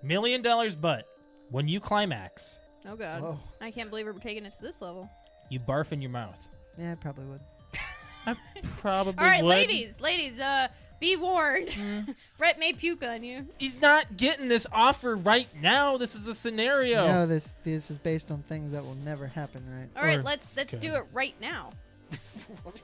$1 million, but when you climax, Oh, God. Oh. I can't believe we're taking it to this level. you barf in your mouth. Yeah, I probably would. I probably All right, would. ladies, be warned. Brett may puke on you. He's not getting this offer right now. This is a scenario. No, this is based on things that will never happen, right? All right, Or- let's okay. do it right now. What?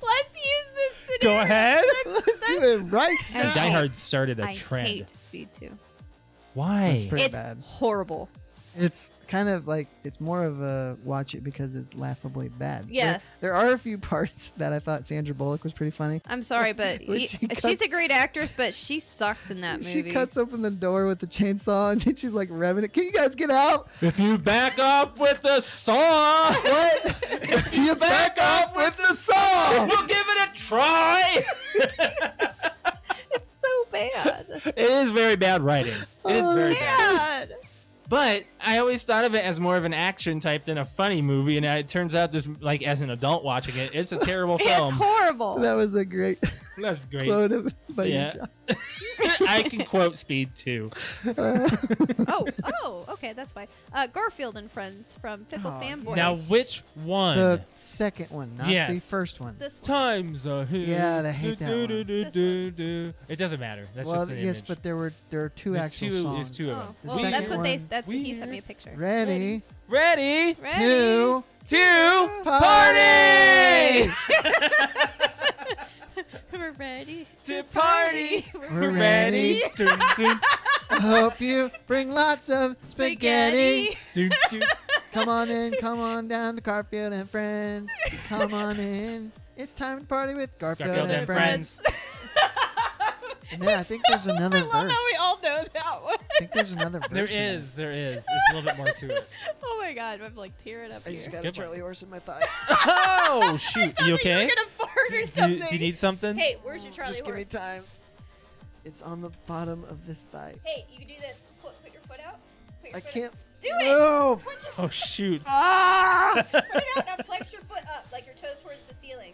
Let's use this scenario. Go ahead. Let's do it right now. Die Hard started a I trend. hate Speed 2. Why? That's pretty It's bad. horrible. It's kind of like, it's more of a watch it because it's laughably bad. Yes. There are a few parts that I thought Sandra Bullock was pretty funny. I'm sorry, but When she she's cuts- a great actress, but she sucks in that movie. She cuts open the door with the chainsaw and then she's like revving it. Can you guys get out? If you back off with the saw, What? if you back off with the saw, we'll give it a try. It's so bad. It is very bad writing. It is Oh, very bad. Bad. But I always thought of it as more of an action type than a funny movie, and it turns out this, like, as an adult watching it, it's a terrible It's film. horrible. That was a great That's great. quote of by Yeah. John. I can quote Speed 2. Oh, okay, that's why. Garfield and Friends from Pickle Oh, Fanboys. Now, which one? The second one, not the Yes. first one. This one. Times a hill. Yeah, I hate that one. It doesn't matter. That's Well, just an yes, image. but there are two There's actual two, songs. There's two of Oh, them. The well, second that's what they. one- That's he sent me a picture. Ready? Ready? Ready. Two. To Party! We're ready To party. We're ready. Dun, dun, I hope you bring lots of spaghetti. dun, dun. Come on down to Garfield and Friends. Come on in. It's time to party with Garfield, Garfield and and Friends. And then I think there's another I verse. love how we all know that one. I think there's another verse. There in is. There's a little bit more to it. Oh my god, I'm like tearing up it. I here. just got a Good one. Charlie horse in my thigh. Oh, shoot. I You thought that okay? You were gonna fart or Do something. you need something? Hey, where's your Charlie Just give horse? me time. It's on the bottom of this thigh. Hey, you can do this. Put your foot out. Put your I foot can't. Out. Do it. No. Put your Oh, shoot. Ah! Put it out now. Flex your foot up, like your toes towards the ceiling.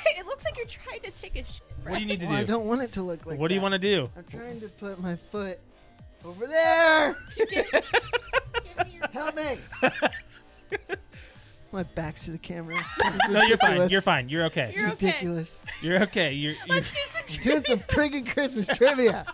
It looks like you're trying to take a shit. What do you need to Well, I do? don't want it to look like What do you that. want to do? I'm trying to put my foot over there. Give me your Help me. My back's to the camera. No, you're fine. You're fine. You're okay. It's You're okay. ridiculous. You're okay. You're Let's do some I'm doing some friggin' Christmas trivia.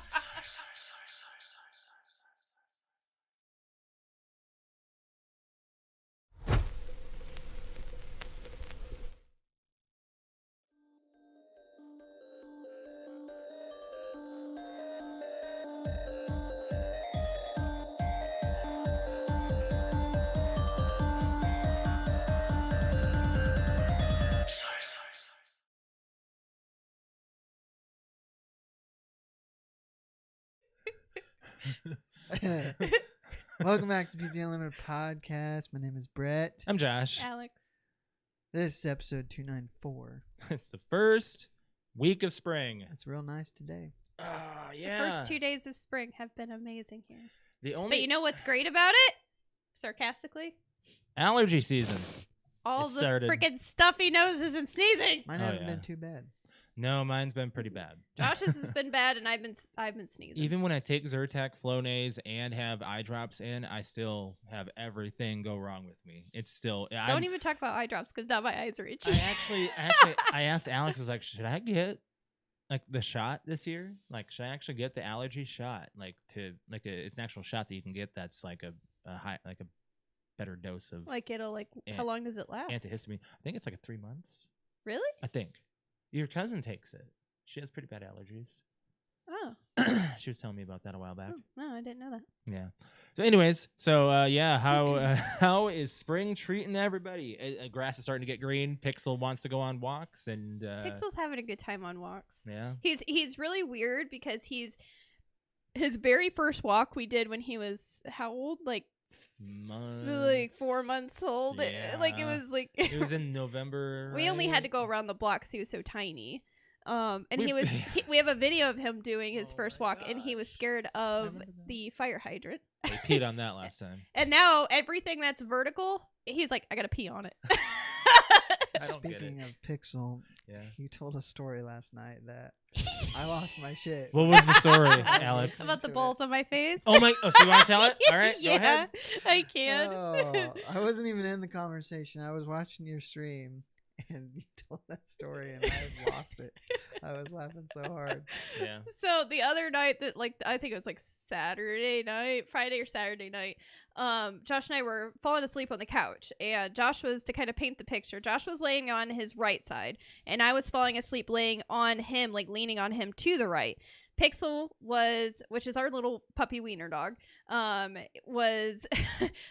Welcome back to PTOUnlimited podcast. My name is Brett. I'm Josh. Alex. This is episode 294. It's the first week of spring. It's real nice today. Oh, The yeah. first 2 days of spring have been amazing here. The only But you know what's great about it? Sarcastically? allergy season. All It the started. freaking stuffy noses and sneezing. Mine Oh, haven't yeah. been too bad. No, mine's been pretty bad. Josh's has been bad, and I've been sneezing. Even when I take Zyrtec, Flonase, and have eye drops in, I still have everything go wrong with me. It's still. Don't even talk about eye drops because now my eyes are itchy. I asked Alex, I was like, should I get like the shot this year? Like, should I actually get the allergy shot? It's an actual shot that you can get that's like a high, like a better dose of Like it'll how long does it last? antihistamine. I think it's like 3 months. Really? I think your cousin takes it. She has pretty bad allergies. Oh. She was telling me about that a while back. Oh, no, I didn't know that. Yeah. So, anyways, how is spring treating everybody? Grass is starting to get green. Pixel wants to go on walks, and Pixel's having a good time on walks. yeah. He's really weird because his very first walk we did when he was how old? Like 4 months old. Yeah. Like it was like It was in November. we only had to go right? around the block because he was so tiny. And We- we have a video of him doing his Oh first my walk, and he was gosh. scared of remember that. the fire hydrant. We peed on that last time. And now everything that's vertical, he's like, I gotta pee on it. I don't get it. Speaking of Pixel, Yeah. you told a story last night that I lost my shit. What was the story, I Alex? listened About the to it. balls on my face. Oh my! Oh, so you want to tell it? All right, yeah, go ahead. I can. Oh, I wasn't even in the conversation. I was watching your stream, and you told that story, and I had lost it. I was laughing so hard. Yeah. So the other night that I think it was like Saturday night, Friday or Saturday night, Josh and I were falling asleep on the couch, and Josh was, to kind of paint the picture, Josh was laying on his right side, and I was falling asleep laying on him, like leaning on him to the right. Pixel was, which is our little puppy Wiener dog, was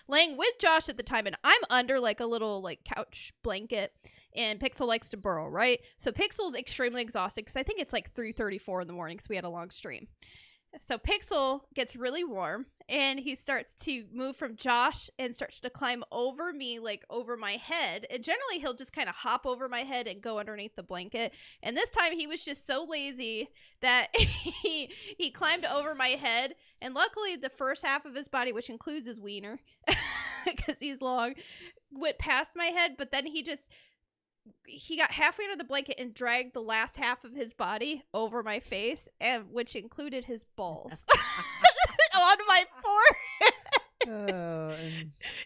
laying with Josh at the time, and I'm under like a little like couch blanket, and Pixel likes to burrow, right? So Pixel's extremely exhausted because I think it's like 3:34 in the morning, so we had a long stream. So Pixel gets really warm, and he starts to move from Josh and starts to climb over me, like over my head. And generally he'll just kind of hop over my head and go underneath the blanket. And this time he was just so lazy that he climbed over my head. And luckily the first half of his body, which includes his wiener, because he's long, went past my head. But then he got halfway under the blanket and dragged the last half of his body over my face, and which included his balls on my forehead. Oh,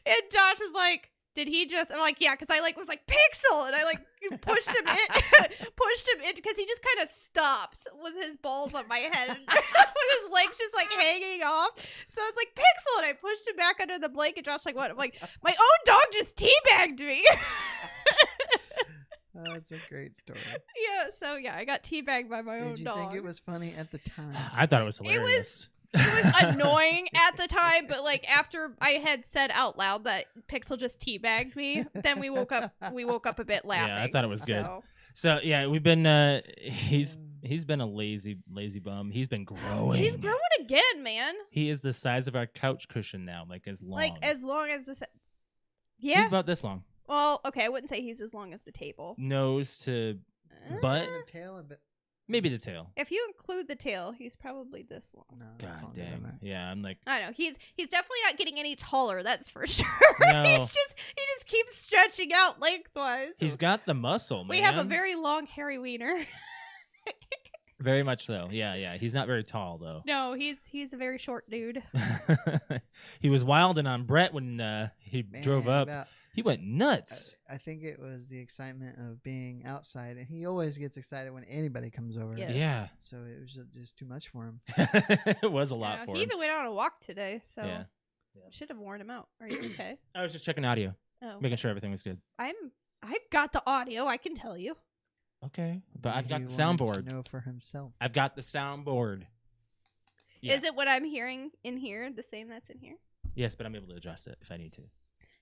And Josh was like, "Did he just?" I'm like, "Yeah," because I was like Pixel, and I like pushed him in because he just kind of stopped with his balls on my head, and with his legs just like hanging off. So it's like Pixel, and I pushed him back under the blanket. Josh like, "What?" I'm like, "My own dog just teabagged me." oh, that's a great story. Yeah, so yeah, I got teabagged by my own Did you dog. think it was funny at the time? I thought it was hilarious. It was annoying at the time, but like after I had said out loud that Pixel just teabagged me, then we woke up a bit laughing. Yeah, I thought it was good. So. So yeah, we've been. He's been a lazy bum. He's been growing. He's growing again, man. He is the size of our couch cushion now, like as long. Like as long as this. Yeah. He's about this long. Well, okay, I wouldn't say he's as long as the table. Nose to butt. And the tail a bit. Maybe the tail. If you include the tail, he's probably this long. No, that's God longer than dang. that. Yeah, I'm like. I know he's definitely not getting any taller. That's for sure. No. he just keeps stretching out lengthwise. He's got the muscle, man. We have a very long, hairy wiener. Very much so. Yeah. He's not very tall though. No, he's a very short dude. He was wilding on Brett when he Man, drove up. about- He went nuts. I think it was the excitement of being outside, and he always gets excited when anybody comes over. Yes. Yeah. So it was just too much for him. It was a I lot know, for he him. even went on a walk today, so Yeah. should have worn him out. Are you okay? I was just checking audio, Oh, making sure everything was good. I've got the audio. I can tell you. Okay, but I've got He the wanted to soundboard. know for himself. I've got the soundboard. Yeah. Is it what I'm hearing in here the same that's in here? Yes, but I'm able to adjust it if I need to.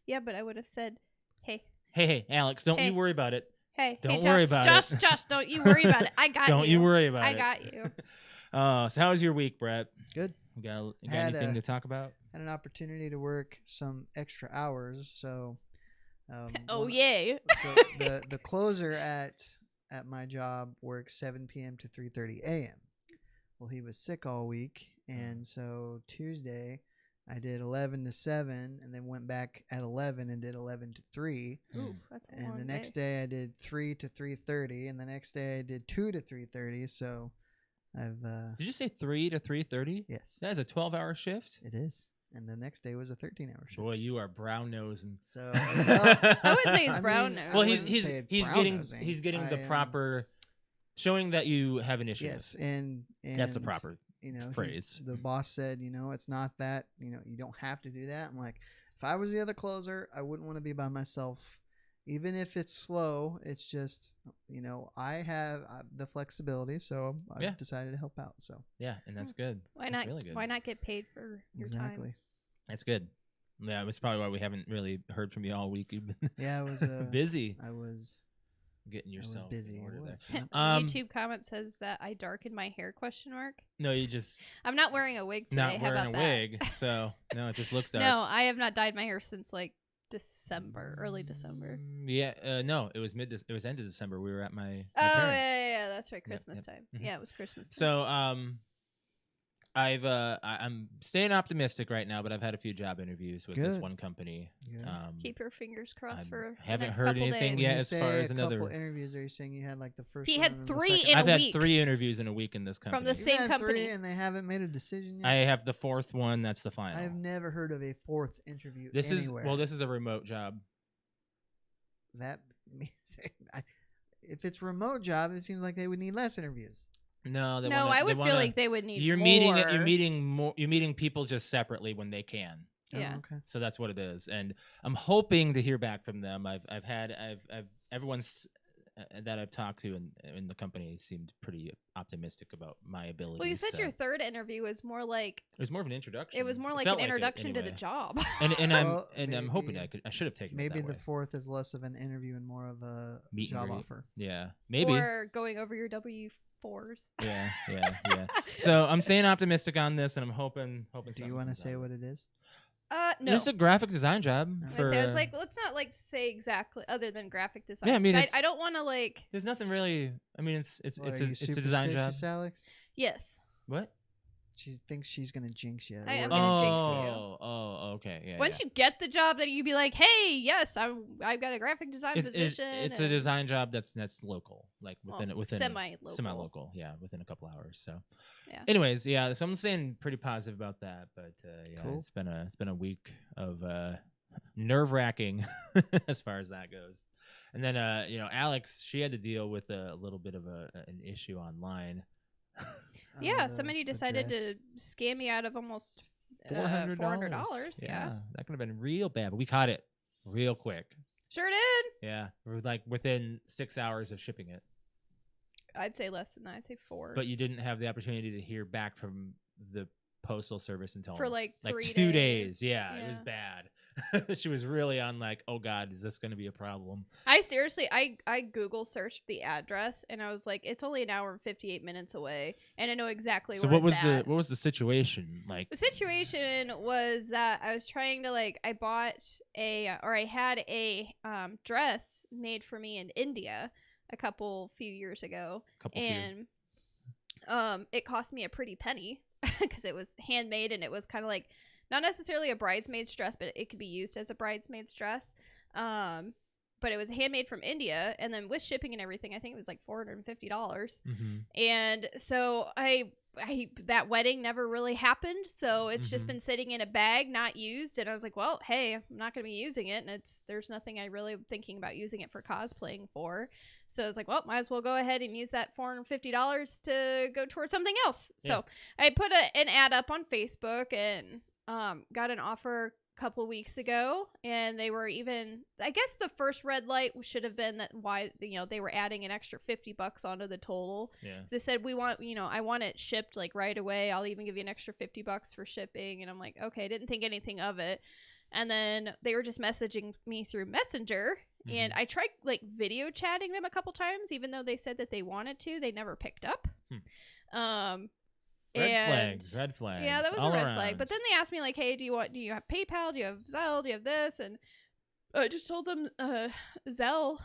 Yeah, but I would have said, "Hey, Hey, Alex, don't Hey. you worry about it. hey, Don't Josh, worry about Josh, it. Josh, don't you worry about it. I got Don't you worry about I it. got you." So how was your week, Brett? Good. You got Had anything a- to talk about? Had an opportunity to work some extra hours, so. Oh one- yay! So the closer at my job works 7 p.m. to 3:30 a.m. Well, he was sick all week, and so Tuesday I did 11 to 7, and then went back at 11 and did 11 to 3. Ooh, that's a And long the next day I did 3 to 3:30, and the next day I did 2 to 3:30. So I've Did you say 3 to 3:30? yes, That is a 12-hour shift. it is. And the next day was a 13-hour shift. Boy, you are brown nosing. So I wouldn't say he's I brown mean, nose. I Well, wouldn't he's say it's he's brown getting nosing. he's getting I the am- proper, showing that you have initiative. Yes, and That's the proper. phrase. The boss said, it's not that, you don't have to do that. I'm like, if I was the other closer, I wouldn't want to be by myself. Even if it's slow, it's just, I have the flexibility, so I Yeah. decided to help out. So Yeah, and that's good. Why That's not? really good. Why not get paid for your time? exactly. That's good. Yeah, that's probably why we haven't really heard from you all week. You've been Yeah, I was busy I was getting yourself busy. in order It there. was. YouTube comment says that I darkened my hair? ? No, you just I'm not wearing a wig today. not How wearing about a that? wig, so no, it just looks dark. No, I have not dyed my hair since like December, early December. Yeah, no, it was end of December. We were at my Oh parents. yeah, that's right. Yep, Christmas yep. time. Mhm. Yeah, it was Christmas time. So I'm staying optimistic right now, but I've had a few job interviews with this Good. one company. Good. Keep your fingers crossed I for the haven't next heard couple anything days. yet When you as say far as a couple another. interviews, are you saying you had like the first He one had and the 3 second in one? a I've week. had 3 interviews in a week in this company. From the You've same had company. 3 and they haven't made a decision yet? I have the 4th one. That's the final. I've never heard of a 4th interview This anywhere. this is a remote job. That means if it's remote job, it seems like they would need less interviews. No, I would feel like they would need you're more. meeting people just separately when they can. Yeah. Oh, okay. So that's what it is, and I'm hoping to hear back from them. I've everyone's that I've talked to in the company seemed pretty optimistic about my ability. Well, you said your 3rd interview was more like it was more of an introduction. it was more like felt an introduction to the anyway. job. And Well, I'm hoping maybe- I should have taken Maybe it that the way. 4th is less of an interview and more of a Meet and job greet. offer. Yeah, maybe. Or going over your W4s. Yeah. So I'm staying optimistic on this, and I'm hoping. Do you want to say what it is? No. This is a graphic design job. I was like, let's not like say exactly other than graphic design. Yeah, I mean, 'Cause I don't want to like. there's nothing really. I mean, it's What, a are you design job. superstitious, Alex? Yes. What? She thinks she's gonna jinx you. I am Or- gonna jinx you. Oh, okay. Yeah. Once you get the job, then you'd be like, hey, yes, I've got a graphic design position. It's a and- design job that's local, like within semi-local. semi-local, yeah, within a couple hours. So, Yeah. Anyways, yeah, so I'm staying pretty positive about that, but yeah, Cool. it's been a week of nerve-wracking as far as that goes. And then Alex, she had to deal with a little bit of an issue online. Yeah, the- somebody the decided dress. to scam me out of almost $400. $400. Yeah. That could have been real bad, but we caught it real quick. Sure did. Yeah, we're like within 6 hours of shipping it. I'd say less than that. I'd say 4. But you didn't have the opportunity to hear back from the postal service until For like 3 2 days. days. Yeah, it was bad. She was really on like, oh God, is this going to be a problem? I seriously, I Google searched the address and I was like, it's only an hour and 58 minutes away, and I know exactly So where what it's was at. what was the situation like? The situation was that I was trying to I had a dress made for me in India a few years ago, and it cost me a pretty penny because it was handmade and it was kind of like not necessarily a bridesmaid's dress, but it could be used as a bridesmaid's dress. But it was handmade from India, and then with shipping and everything, I think it was like $450. Mm-hmm. And so I that wedding never really happened, so it's just been sitting in a bag, not used. And I was like, well, hey, I'm not going to be using it, and there's nothing I really am thinking about using it for cosplaying for. So I was like, well, might as well go ahead and use that $450 to go towards something else. Yeah. So I put an ad up on Facebook and got an offer couple weeks ago, and they were even, I guess the first red light should have been that why they were adding an extra $50 onto the total. Yeah. They said, I want it shipped like right away, I'll even give you an extra $50 for shipping. And I'm like, okay, didn't think anything of it. And then they were just messaging me through Messenger, and I tried like video chatting them a couple times, even though they said that they wanted to. They never picked up. Red flags. Yeah, that was all a red around. flag. But then they asked me like, hey, do you have PayPal? Do you have Zelle? Do you have this? And I just told them Zelle.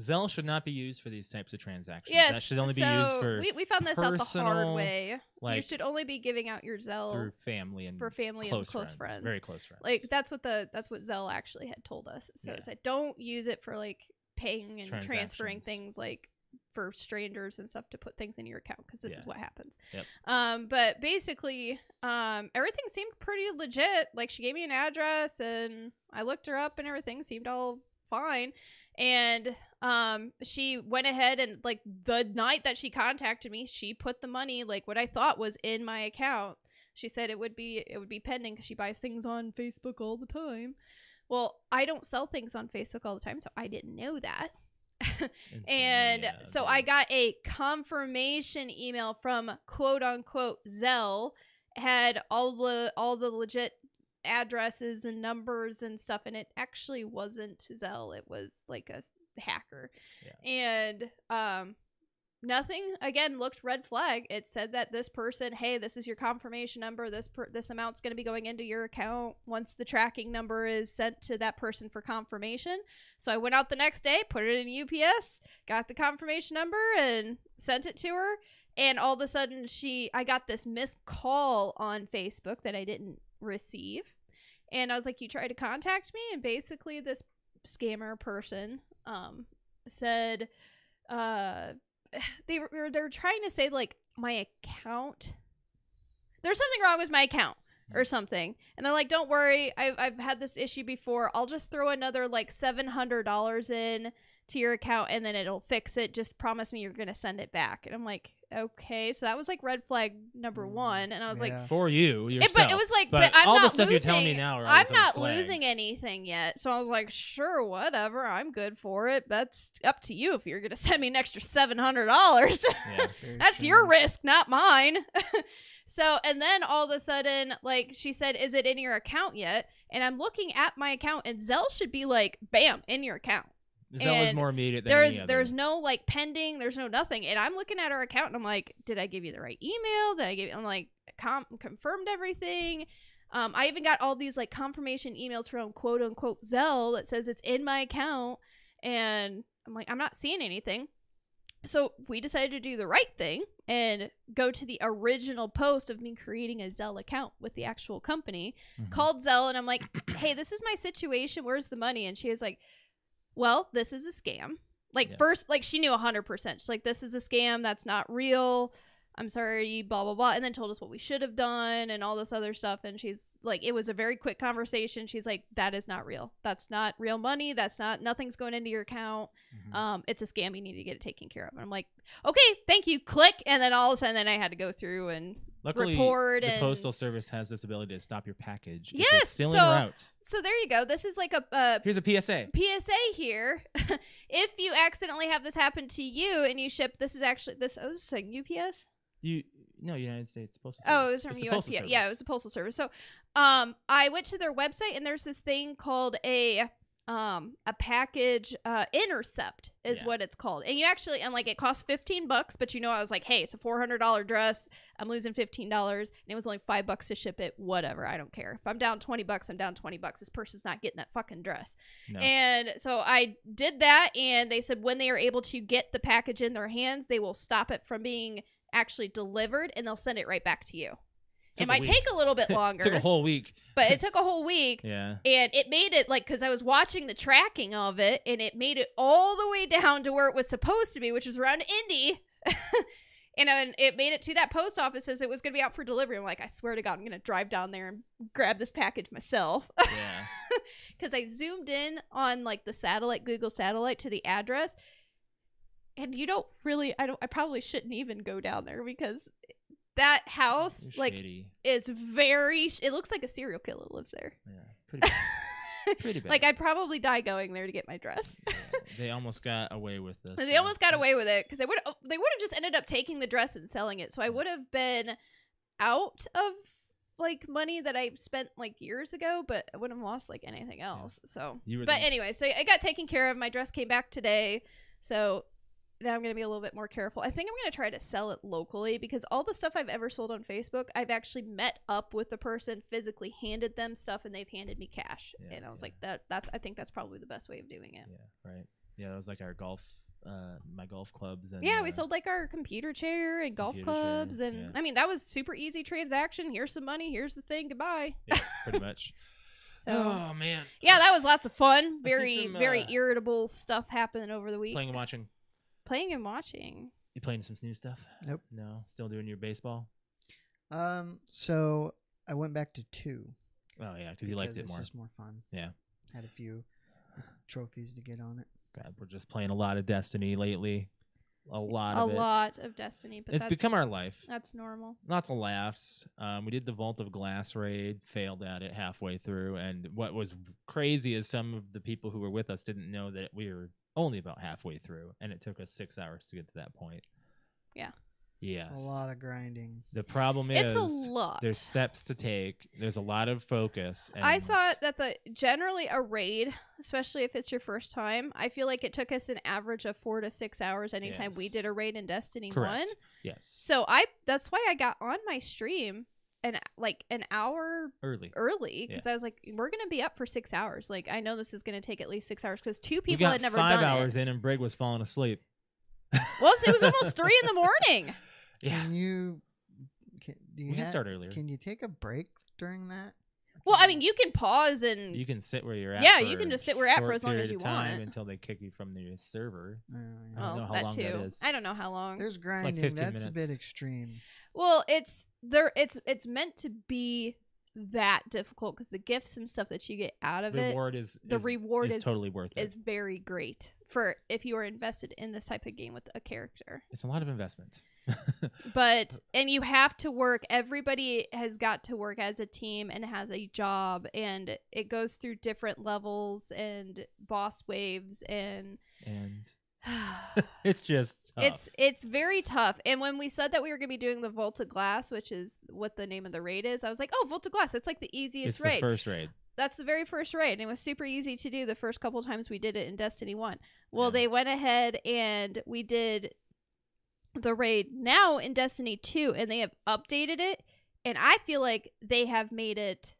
Zelle should not be used for these types of transactions. Yes, That should only be used for we found this out the hard personal, way. like, You should only be giving out your Zelle through family and for family close and close friends. Very close friends. Like that's what Zelle actually had told us. So it said don't use it for like paying and transferring Transactions. things like for strangers and stuff to put things in your account, because this is what happens. Yep. But basically, everything seemed pretty legit. Like she gave me an address and I looked her up and everything seemed all fine. And she went ahead and like the night that she contacted me, she put the money, like what I thought was in my account. She said it would be pending because she buys things on Facebook all the time. Well, I don't sell things on Facebook all the time, so I didn't know that. And so I got a confirmation email from quote unquote Zelle, had all the legit addresses and numbers and stuff, and it actually wasn't Zelle. It was like a hacker. And nothing, again, looked red flag. It said that this person, hey, this is your confirmation number, this amount's going to be going into your account once the tracking number is sent to that person for confirmation. So I went out the next day, put it in UPS, got the confirmation number and sent it to her. And all of a sudden I got this missed call on Facebook that I didn't receive. And I was like, you tried to contact me? And basically this scammer person said they're trying to say like my account, there's something wrong with my account or something. And they're like, don't worry, I've had this issue before. I'll just throw another like $700 in to your account and then it'll fix it. Just promise me you're going to send it back. And I'm like, okay. So that was like red flag number one. And I was like, for you, yourself. but it was like, but I'm all not the stuff losing, you're telling me now are all I'm those not flags. losing anything yet. So I was like, sure, whatever. I'm good for it. That's up to you if you're going to send me an extra $700. Yeah. That's your risk, not mine. So, and then all of a sudden, like, she said, is it in your account yet? And I'm looking at my account, and Zelle should be like, bam, in your account. Zelle is more immediate than any other. There's no, like, pending. There's no nothing. And I'm looking at her account, and I'm like, did I give you the right email? I'm like, confirmed everything. I even got all these, like, confirmation emails from quote-unquote Zelle that says it's in my account. And I'm like, I'm not seeing anything. So we decided to do the right thing and go to the original post of me creating a Zelle account with the actual company, called Zelle, and I'm like, hey, this is my situation. Where's the money? And she is like, well, this is a scam. Like, first, like, she knew 100%. She's like, this is a scam. That's not real. I'm sorry, blah, blah, blah. And then told us what we should have done and all this other stuff. And she's like, it was a very quick conversation. She's like, that is not real. That's not real money. Nothing's going into your account. It's a scam. You need to get it taken care of. And I'm like, okay, thank you. Click. And then all of a sudden, then I had to go through and report. The Postal Service has this ability to stop your package. Yes. Still en route. So there you go. This is like a here's a PSA. PSA here. If you accidentally have this happen to you and you ship, this is like UPS. United States Postal Service. Oh, it was from USPS. Yeah, it was a Postal Service. So, I went to their website and there's this thing called a package intercept is what it's called. And you actually, and like it costs $15, but I was like, hey, it's a $400 dress. I'm losing $15, and it was only $5 to ship it. Whatever, I don't care. If I'm down $20, I'm down $20. This person's not getting that fucking dress. No. And so I did that, and they said when they are able to get the package in their hands, they will stop it from being actually delivered and they'll send it right back to you. It might take a little bit longer. It took a whole week. But it took a whole week. Yeah. And it made it like, because I was watching the tracking of it, and it made it all the way down to where it was supposed to be, which was around Indy. And it made it to that post office as it was going to be out for delivery. I'm like, I swear to God, I'm going to drive down there and grab this package myself. Yeah. Because I zoomed in on like the Google satellite to the address. And I probably shouldn't even go down there because that house, like, is it looks like a serial killer lives there. Yeah, pretty bad. Pretty bad. Like, I'd probably die going there to get my dress. Yeah, they almost got away with this. They almost got away with it because they would have just ended up taking the dress and selling it. So I would have been out of, like, money that I spent, like, years ago, but I wouldn't have lost, like, anything else. Yeah. So, anyway, so I got taken care of. My dress came back today. So now I'm going to be a little bit more careful. I think I'm going to try to sell it locally because all the stuff I've ever sold on Facebook, I've actually met up with the person, physically handed them stuff, and they've handed me cash. Yeah, and I was like, I think that's probably the best way of doing it. Yeah, right. Yeah, that was like our my golf clubs. And, we sold like our computer chair and golf clubs. And I mean, that was super easy transaction. Here's some money. Here's the thing. Goodbye. Yeah, pretty much. So, oh, man. Yeah, that was lots of fun. Very irritable stuff happening over the week. Playing and watching. You playing some new stuff? Nope. No? Still doing your baseball? So I went back to 2. Oh, yeah, because you liked it more. It's just more fun. Yeah. Had a few trophies to get on it. God, we're just playing a lot of Destiny lately. A lot of Destiny. But it's become our life. That's normal. Lots of laughs. We did the Vault of Glass raid, failed at it halfway through. And what was crazy is some of the people who were with us didn't know that we were only about halfway through, and it took us 6 hours to get to that point. Yeah. Yes. It's a lot of grinding. The problem is it's a lot. There's steps to take. There's a lot of focus. And I thought that generally a raid, especially if it's your first time, I feel like it took us an average of 4 to 6 hours anytime we did a raid in Destiny 1. Yes. So that's why I got on my stream an hour early because I was like, we're gonna be up for 6 hours. Like, I know this is gonna take at least 6 hours because 2 people had never done it. 5 hours in, and Brig was falling asleep. Well, it was almost 3 in the morning. Yeah. Can you? Do you We can start earlier. Can you take a break during that? Well, I mean, you can pause and You can sit where you're at. Yeah, for you can a just sit where you're at for short as long as period you of time want. until they kick you from the server. Yeah. I don't know how that long too. that is. I don't know how long. There's grinding. 15 That's a bit minutes. extreme. Well, it's there. It's meant to be that difficult because the gifts and stuff that you get out of Reward reward is is totally worth it. is very great for if you are invested in this type of game with a character. It's a lot of investment. But and you have to work. Everybody has got to work as a team and has a job, and it goes through different levels and boss waves and. It's just tough. It's very tough. And when we said that we were going to be doing the Volta Glass, which is what the name of the raid is, I was like, oh, Volta Glass, it's like the easiest it's raid. the first raid. That's the very first raid, and it was super easy to do the first couple times we did it in Destiny 1. Well, Yeah. they went ahead and we did the raid now in Destiny 2, and they have updated it, and I feel like they have made it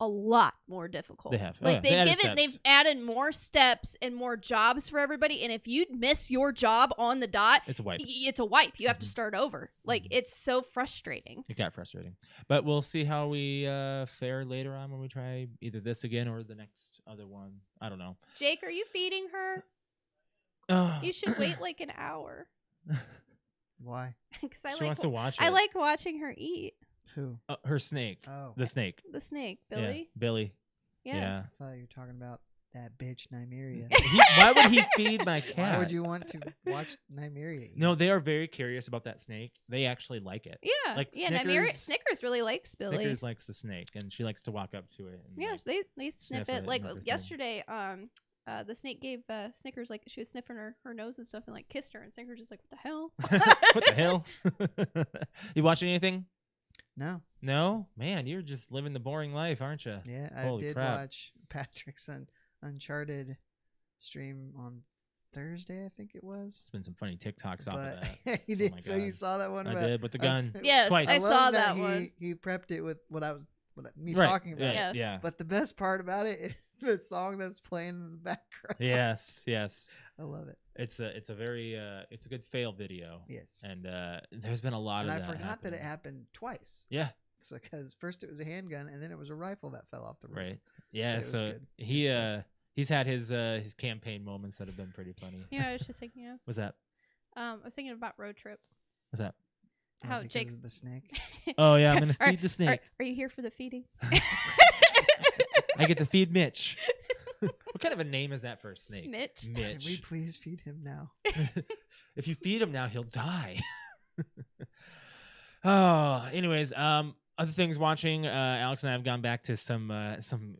a lot more difficult. They have. Like They they've added more steps and more jobs for everybody, and if you miss your job on the dot, It's a wipe. it's a wipe. You have to Mhm. start over. Like Mhm. it's so frustrating. It got frustrating. But we'll see how we fare later on when we try either this again or the next other one. I don't know. Jake, are you feeding her? You should wait like an hour. Why? Because She wants to watch it. I like watching her eat. Who? her snake. Oh, The snake. The snake, Yeah, Billy. Billy. Yes. yeah. I thought you were talking about that bitch Nymeria. Why would he feed my cat? Why would you want to watch Nymeria? eat? No, they are very curious about that snake. They actually like it. Yeah. Like yeah. Snickers- Snickers really likes Billy. Snickers likes the snake, and she likes to walk up to it. And Yeah, like, so they sniff sniff it it. and Like everything. yesterday, the snake gave Snickers like she was sniffing her nose and stuff and like kissed her, and Snickers just like, what the hell? what the hell? You watching anything? No. No, man, you're just living the boring life, aren't you? Yeah, I Holy did crap. watch Patrick's Uncharted stream on Thursday, I think it was. It's been some funny TikToks off of But that. he Oh did. my So you God. saw that one? I about- did with the I gun. s- Yes, Twice. I love saw that that one. He prepped it with me Right. talking about Yeah, it. Yes. yeah. But the best part about it is the song that's playing in the background. Yes, yes. I love it. It's a very it's a good fail video, Yes. and there's been a lot And of I that. forgot that it happening. happened twice. Yeah, So because first it was a handgun and then it was a rifle that fell off the roof. right. Yeah, But it was so good. he Good stuff. he's had his campaign moments that have been pretty funny. Yeah, I was just thinking of. What's that? I was thinking about Road Trip. What's that? Oh, How because Jake's of the snake. Oh yeah, I'm gonna Are- feed the snake. Are you here for the feeding? I get to feed Mitch. What kind of a name is that for a snake? Mitch. Can we Mitch. please feed him now? If you feed him now, he'll die. Oh, anyways, other things watching. Alex and I have gone back to some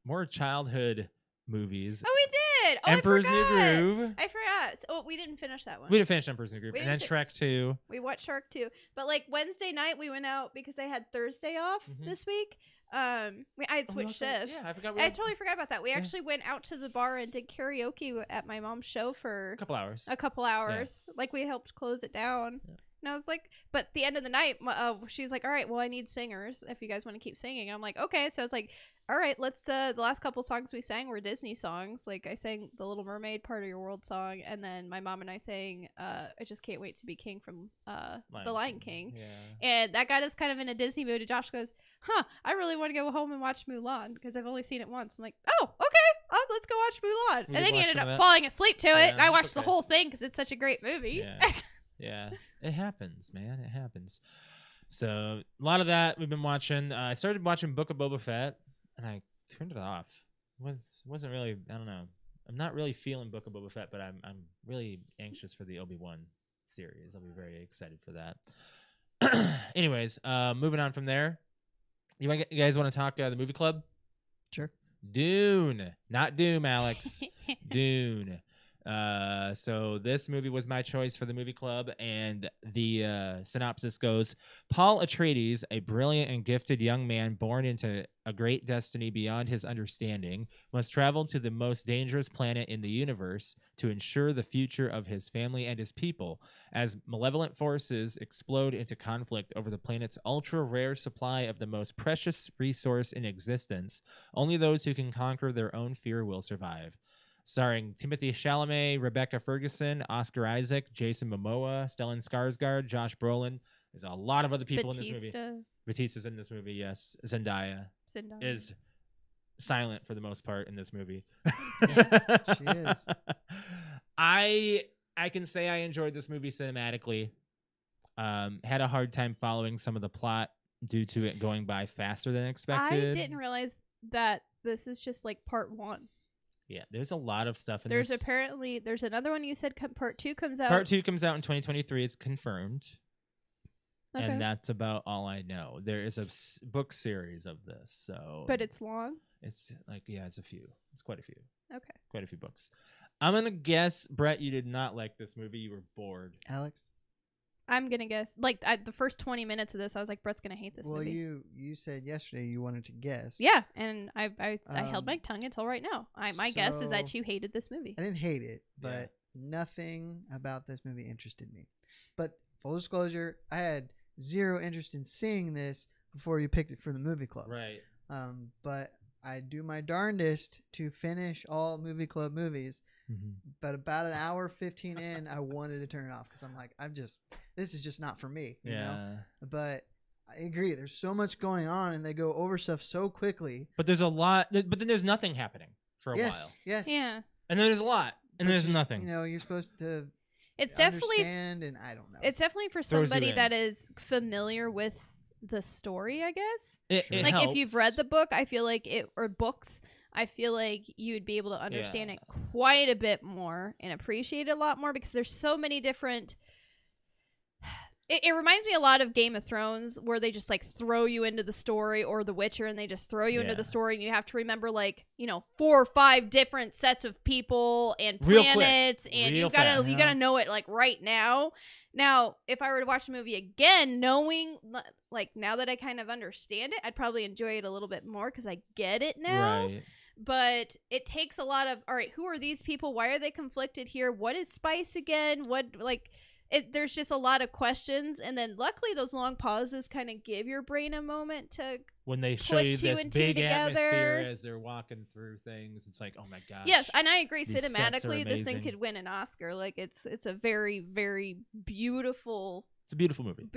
more childhood movies. Oh, we did. Oh, Emperor's I New forgot. Groove. I forgot. Oh, we didn't finish that one. We didn't finish Emperor's New Groove, We and then didn't Shrek 2. We watched Shark 2. But like Wednesday night we went out because I had Thursday off Mhm. this week. I had Oh, we switched also- shifts. Yeah, I forgot. We I had totally forgot about that. We Yeah. actually went out to the bar and did karaoke at my mom's show for a couple hours. a couple hours. Like we helped close it down. Yeah. And I was like, but at the end of the night, she's like, all right, well, I need singers if you guys want to keep singing. And I'm like, okay. So I was like, all right, let's, the last couple songs we sang were Disney songs. Like I sang The Little Mermaid, Part of Your World song. And then my mom and I sang, I Just Can't Wait to Be King from The Lion King. Yeah. And that got us kind of in a Disney mood. And Josh goes, I really want to go home and watch Mulan because I've only seen it once. I'm like, oh, okay. Let's go watch Mulan. We And did then he watch ended some of up that. falling asleep to it. Yeah, And I it's watched the okay. whole thing because it's such a great movie. Yeah. Yeah. It happens, man. It happens. So a lot of that we've been watching. I started watching Book of Boba Fett, and I turned it off. Wasn't really. I don't know. I'm not really feeling Book of Boba Fett, but I'm really anxious for the Obi-Wan series. I'll be very excited for that. Anyways, moving on from there. You guys want to talk the movie club? Sure. Dune, not Doom, Alex. Dune. So this movie was my choice for the movie club, and the synopsis goes: Paul Atreides, a brilliant and gifted young man born into a great destiny beyond his understanding, must travel to the most dangerous planet in the universe to ensure the future of his family and his people. As malevolent forces explode into conflict over the planet's ultra-rare supply of the most precious resource in existence, only those who can conquer their own fear will survive. starring Timothy Chalamet, Rebecca Ferguson, Oscar Isaac, Jason Momoa, Stellan Skarsgård, Josh Brolin. There's a lot of other people in this movie. Batista's in this movie, yes. Zendaya is silent for the most part in this movie. Yes, she is. I can say I enjoyed this movie cinematically. Had a hard time following some of the plot due to it going by faster than expected. I didn't realize that this is just like part 1. Yeah, there's a lot of stuff in this. There's another one you said part 2 comes out. Part 2 comes out in 2023. It's confirmed. Okay. And that's about all I know. There is a book series of this, so. But it's long? It's like, yeah, it's a few. It's quite a few. Okay. Quite a few books. I'm going to guess, Brett, you did not like this movie. You were bored. Alex? I'm going to guess. Like, the first 20 minutes of this, I was like, Brett's going to hate this movie. Well, you said yesterday you wanted to guess. Yeah, and I held my tongue until right now. My guess is that so- you hated this movie. I didn't hate it, but Yeah. nothing about this movie interested me. But full disclosure, I had zero interest in seeing this before you picked it for the movie club. Right. But I do my darndest to finish all movie club movies. Mm-hmm. But about an hour 15 in, I wanted to turn it off because I'm like, this is just not for me, you know? But I agree. There's so much going on and they go over stuff so quickly. But there's a lot, but then there's nothing happening for a while. Yes. Yeah. And then there's a lot, and But there's just, nothing. You know, you're supposed to It's definitely understand, and I don't know. It's definitely for Throws you somebody in. that is familiar with the story, I guess. It Sure. Like helps. if you've read the book, I feel like or books, I feel like you would be able to understand it quite a bit more and appreciate it a lot more because there's so many different. It reminds me a lot of Game of Thrones, where they just like throw you into the story, or The Witcher, and they just throw you into the story, and you have to remember 4 or 5 different sets of people and Real quick. planets, and Real you gotta fast. you gotta know it like right now. Now, if I were to watch the movie again, knowing like now that I kind of understand it, I'd probably enjoy it a little bit more because I get it now. Right. But it takes a lot of, all right, who are these people? Why are they conflicted here? What is spice again? There's just a lot of questions, and then luckily those long pauses kind of give your brain a moment to When they show put you 2 this and 2 big together. atmosphere as they're walking through things, it's like, oh my gosh. Yes, and I agree. These sets are Cinematically, this thing amazing. could win an Oscar. Like it's a very, very beautiful It's a beautiful movie.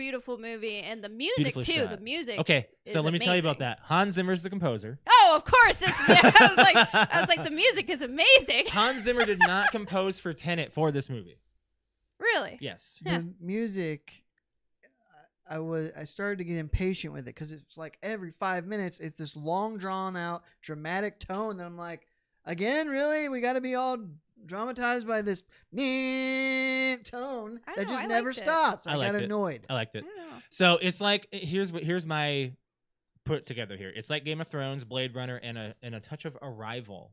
movie, and the music Beautifully too. shot. The music. Okay, so is let me tell you about amazing. that. Hans Zimmer's the composer. Oh, of course. I was like, the music is amazing. Hans Zimmer did not compose for Tenet for this movie. Really? Yes. Yeah. The music, I started to get impatient with it because it's like every 5 minutes it's this long drawn out dramatic tone that I'm like, again, really? We got to be all dramatized by this tone I that know, just I never liked it. stops. I I got liked it. annoyed. I liked I it. don't know. So it's like here's my put together here. It's like Game of Thrones, Blade Runner, and a touch of Arrival,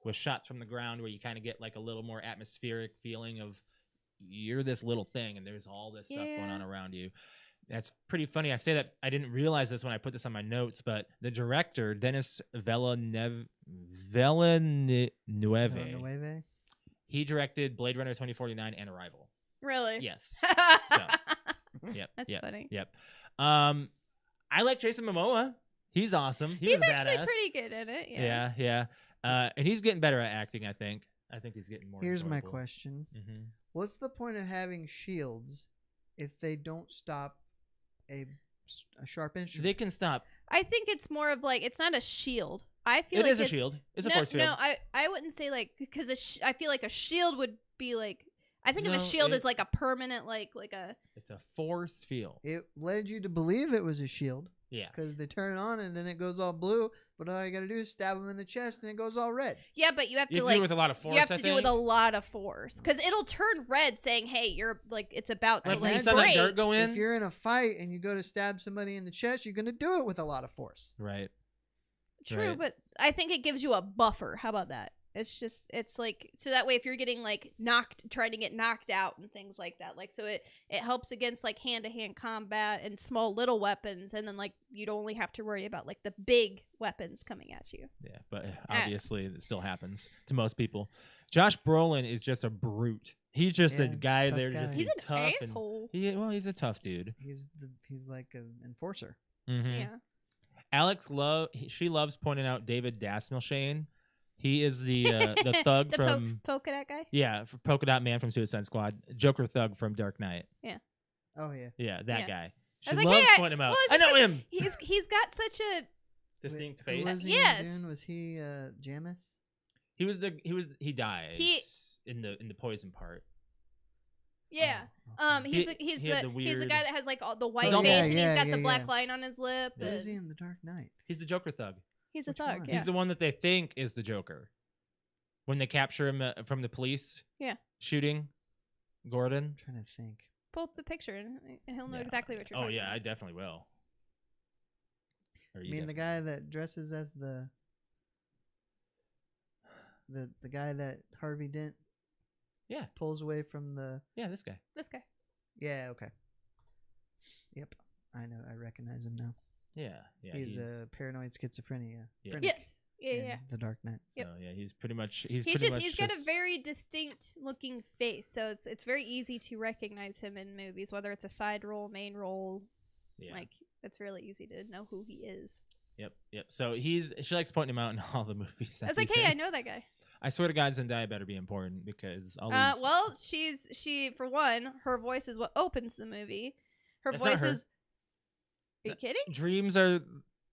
with shots from the ground where you kind of get like a little more atmospheric feeling of you're this little thing and there's all this stuff going on around you. That's pretty funny. I say that I didn't realize this when I put this on my notes, but the director Denis Villeneuve, Villanueva? he directed Blade Runner 2049 and Arrival. Really? Yes. Yep. That's yep, funny. Yep. I like Jason Momoa. He's awesome. He He's was a actually badass. pretty good in it. Yeah. Yeah. And he's getting better at acting, I think. I think he's getting more Here's my enjoyable. question. Mm-hmm. What's the point of having shields if they don't stop a sharp instrument? They can stop. I think it's more of like it's not a shield. I feel It like is a it's, shield. It's a no, force field. No, I wouldn't say like because I feel like a shield would be like I think of No, a shield it- as like a permanent like a It's a force field. It led you to believe it was a shield Yeah. because they turn it on and then it goes all blue, but all you got to do is stab them in the chest and it goes all red. yeah, but you have You to have to do like it with a lot of force. you have I to do it with think. a lot of force because it'll turn red saying hey you're like it's about to Like when you like saw that break. dirt go in. If you're in a fight and you go to stab somebody in the chest, you're going to do it with a lot of force. Right. True, Right. but I think it gives you a buffer. How about that? It's like so that way if you're getting like trying to get knocked out and things like that, like so it helps against like hand-to-hand combat and small little weapons, and then like you'd only have to worry about like the big weapons coming at you. Yeah, but obviously it still happens to most people. Josh Brolin is just a brute. He's just a Yeah, guy tough there guy. just He's being an tough. asshole. He's a tough dude. He's like an enforcer. Mm-hmm. Yeah. Alex she loves pointing out David Dasmalchian. He is the thug the from polka dot guy. Polka Dot Man from Suicide Squad, Joker thug from Dark Knight. Oh yeah. Yeah, that Yeah. guy. She I was like, loves hey, pointing him out. well, it's I just know like him. He's got such a Distinct Who face. was he Yes. doing? Was he Jamis? He dies in the poison part. yeah. Oh, okay. He's He the had the he's the weird- guy that has like all the white Oh, face yeah, and he's got the yeah, black yeah. line on his lip. What is and he in the Dark Knight? He's the Joker thug. He's a Which thug. one? Yeah. He's the one that they think is the Joker. When they capture him from the police. Yeah. Shooting Gordon. I'm trying to think. Pull up the picture and he'll know Yeah. exactly what you're Oh talking yeah, I about. definitely will. Or I you mean the definitely guy will. that dresses as the guy that Harvey Dent Yeah. pulls away from the Yeah, this guy. This guy. Yeah, okay. Yep. I know, I recognize him now. Yeah. Yeah. he's a paranoid schizophrenia. Yeah. Phrenic Yes. Yeah, in yeah. The Dark Knight. So Yep. yeah, he's pretty much He's got a very distinct looking face, so it's very easy to recognize him in movies, whether it's a side role, main role. yeah. Like it's really easy to know who he is. Yep. So she likes pointing him out in all the movies. I was like, hey, I know that guy. I swear to God, Zendaya better be important because all these. Well, she for one, her voice is what opens the movie. Her That's not voice her. is. Are you kidding? Dreams are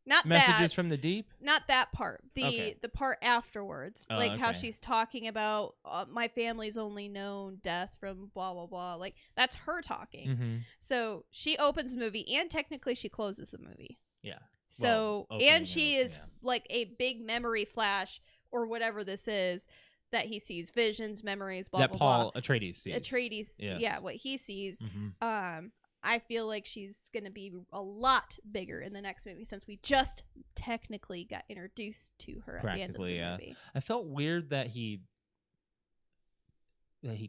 Not messages that. from the deep. Not that part. Okay. The part afterwards, Oh, like how okay. she's talking about my family's only known death from blah blah blah. Like that's her talking. Mm-hmm. So she opens the movie, and technically she closes the movie. Yeah. So Well, opening and she and is opening, like a big memory flash or whatever this is that he sees visions, memories, blah that blah Paul blah. Atreides sees. Atreides, Yes. yeah, what he sees. Mm-hmm. I feel like she's gonna be a lot bigger in the next movie since we just technically got introduced to her at the end of Practically, the yeah. movie. I felt weird that he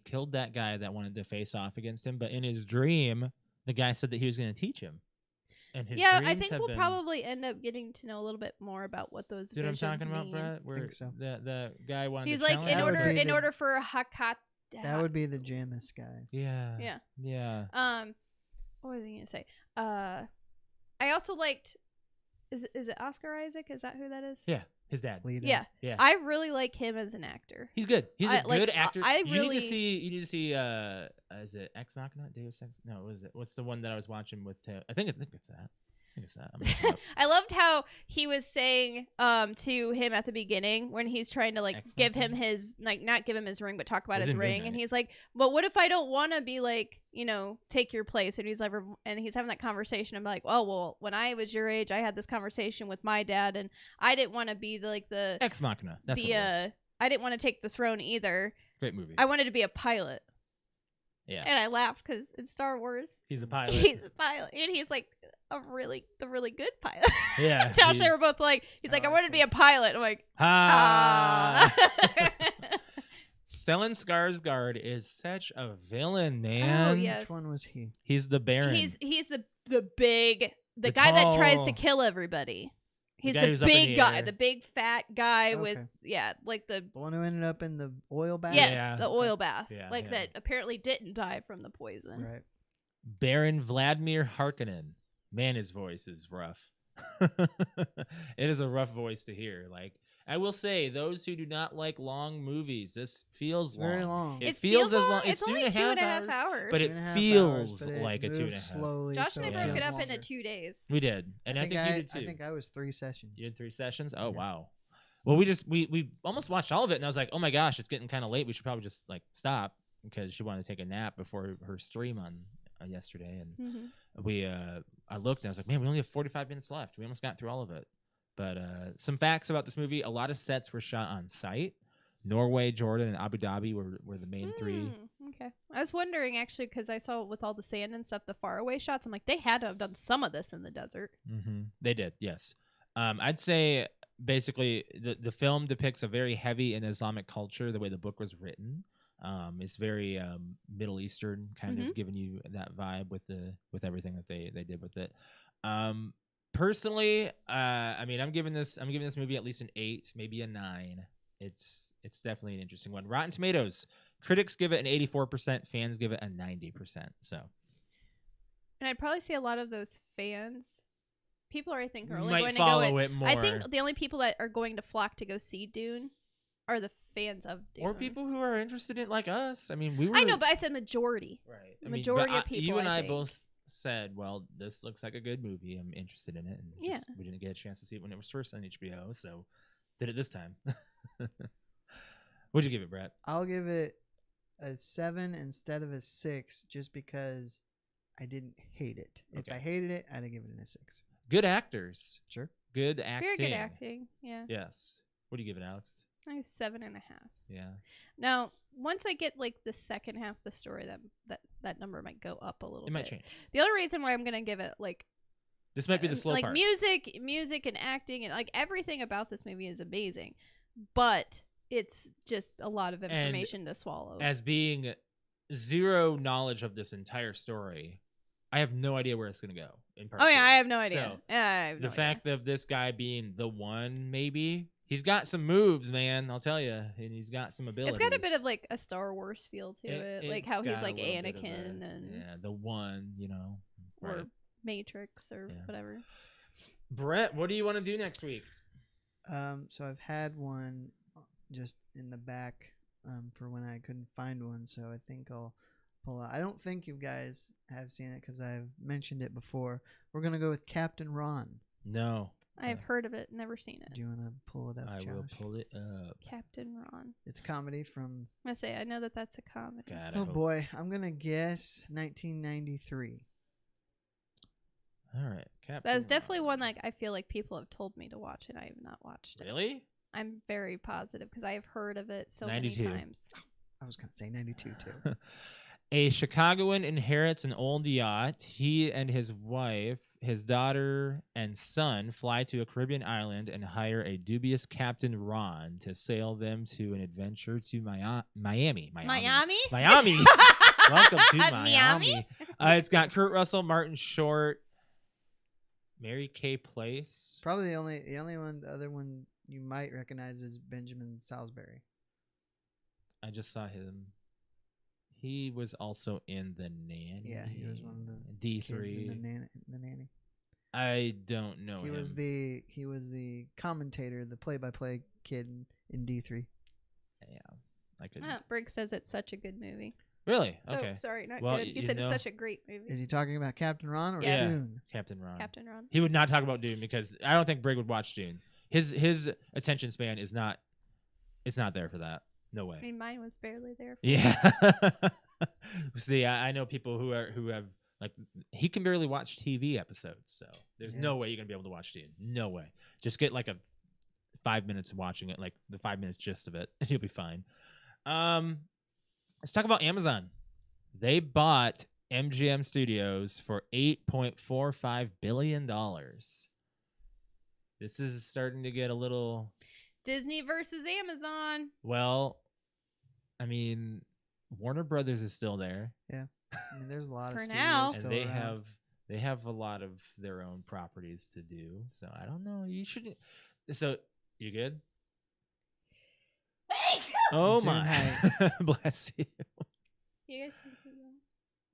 killed that guy that wanted to face off against him, but in his dream, the guy said that he was going to teach him. And his Yeah, I dreams think have we'll been, probably end up getting to know a little bit more about what those See what I'm visions talking about, mean. Brett? Where Think so. the guy wanted He's to like challenge in That would him? order be in the- order for Hakat. That would be the Jamis guy. Yeah. Yeah. Yeah. What was he gonna say? I also liked. Is it Oscar Isaac? Is that who that is? Yeah. His dad. Leader. Yeah. Yeah. I really like him as an actor. He's good. He's a I- good like, actor. I you really- need to see is it Ex Machina? Deus Ex? No, what is it? What's the one that I was watching with Taylor? I think it's that. I think it's that. I'm looking it up. I loved how he was saying to him at the beginning when he's trying to like Ex give him Machina? his like not give him his ring but talk about It was his in ring and Midnight. he's like, but what if I don't want to be like, you know, take your place? And he's like, and he's having that conversation. I'm like, oh well, when I was your age, I had this conversation with my dad, and I didn't want to be the Ex Machina. That's what it was. I didn't want to take the throne either. Great movie. I wanted to be a pilot. Yeah. And I laughed because in Star Wars, He's a pilot. he's a pilot, and he's like the really good pilot. Yeah. Josh and I he's- were both like, he's like, Oh, I I wanted to be see. a pilot. I'm like, Ah. ah. Stellan Skarsgård is such a villain, man. Oh, yes. Which one was he? He's the Baron. he's the big The guy that tries to tall- kill everybody. He's guy the who's up in big the guy, air. the big fat guy with Okay. like the The one who ended up in the oil bath? yes, Yeah. the oil bath, Yeah, like yeah. that apparently didn't die from the poison. Right. Baron Vladimir Harkonnen. Man, his voice is rough. It is a rough voice to hear. Like, I will say, those who do not like long movies, this feels It's very long. It It feels as long. long. It's only 2.5 hours. but it 2.5 feels hours, but it like a moves 2.5. Slowly, Josh so and I it broke it feels up into longer. 2 days. We did, and I think you did too. I think I was 3 sessions. You had 3 sessions. Oh Yeah. wow. Well, we almost watched all of it, and I was like, oh my gosh, it's getting kind of late. We should probably just like stop because she wanted to take a nap before her stream on yesterday, and I looked and I was like, man, we only have 45 minutes left. We almost got through all of it. But some facts about this movie: a lot of sets were shot on site. Norway, Jordan, and Abu Dhabi were the main 3. Okay. I was wondering actually because I saw with all the sand and stuff, the faraway shots. I'm like, they had to have done some of this in the desert. Mm-hmm. They did, yes. I'd say basically the film depicts a very heavy and Islamic culture. The way the book was written, it's very Middle Eastern, kind of giving you that vibe with everything that they did with it. Personally, I mean, I'm giving this movie at least an 8, maybe a 9. It's definitely an interesting one. Rotten Tomatoes, critics give it an 84%, fans give it a 90%. So, And I'd probably see a lot of those fans. People are, I think, are only might going to follow go. it more. I think the only people that are going to flock to go see Dune are the fans of Dune. Or people who are interested in like us. I mean, we were. I know, but I said majority. Right. The majority of people. You and I think. both said, "Well, this looks like a good movie. I'm interested in it." And Yeah. we didn't get a chance to see it when it was first on HBO, so did it this time. What'd you give it, Brett? I'll give it a 7 instead of a 6, just because I didn't hate it. If Okay. I hated it, I'd give it a 6. Good actors. Sure. Good acting. Very good acting. Yeah. Yes. What do you give it, Alex? I was 7.5. Yeah. Now, once I get like the second half of the story, that number might go up a little It bit. might change. The only reason why I'm gonna give it like This might be the slow like part. music and acting and like everything about this movie is amazing, but it's just a lot of information to swallow. As being zero knowledge of this entire story, I have no idea where it's going to go. Oh yeah, I have no idea. So, yeah, I have no the fact of this guy being the one, maybe he's got some moves, man. I'll tell you, and he's got some abilities. It's got a bit of like a Star Wars feel to it, like how he's got a like little bit of Anakin and the one, or right. Matrix or whatever. Brett, what do you want to do next week? So I've had one just in the back for when I couldn't find one, so I think I'll pull out. I don't think you guys have seen it because I've mentioned it before. We're gonna go with Captain Ron. No. I've heard of it, never seen it. Do you want to pull it up, I Josh? will pull it up. Captain Ron. It's a comedy from... I know that's a comedy. God, oh boy, I'm gonna guess 1993. All right, Captain That's definitely Ron. one like I feel like people have told me to watch and I have not watched it. Really? I'm very positive because I have heard of it so 92. many times. I was gonna say 92 too. A Chicagoan inherits an old yacht. He and his wife, his daughter, and son fly to a Caribbean island and hire a dubious Captain Ron to sail them to an adventure to Miami. Miami. Welcome to Miami. It's got Kurt Russell, Martin Short, Mary Kay Place. Probably the other one you might recognize is Benjamin Salisbury. I just saw him. He was also in The Nanny. Yeah, he was one of the D3. kids in the nanny. I don't know He him. was the commentator, the play-by-play kid in D3. Yeah, I could. Briggs says it's such a good movie. Really? So, Okay. sorry, not Well, good. He you said know- it's such a great movie. Is he talking about Captain Ron or Yes. Dune? Captain Ron. Captain Ron. He would not talk about Dune because I don't think Brig would watch Dune. His attention span is not. It's not there for that. No way. I mean, mine was barely there. Yeah. See, I know people who have like he can barely watch TV episodes, so there's no way you're gonna be able to watch Dune. No way. Just get like a 5 minutes watching it, like the 5 minutes gist of it, and you'll be fine. Let's talk about Amazon. They bought MGM Studios for $8.45 billion. This is starting to get a little Disney versus Amazon. well. I mean, Warner Brothers is still there. Yeah, I mean, there's a lot of For studios now. still And they around. have a lot of their own properties to do. So I don't know. You shouldn't. So you good? Oh Zoom my! Bless you. You guys can keep going.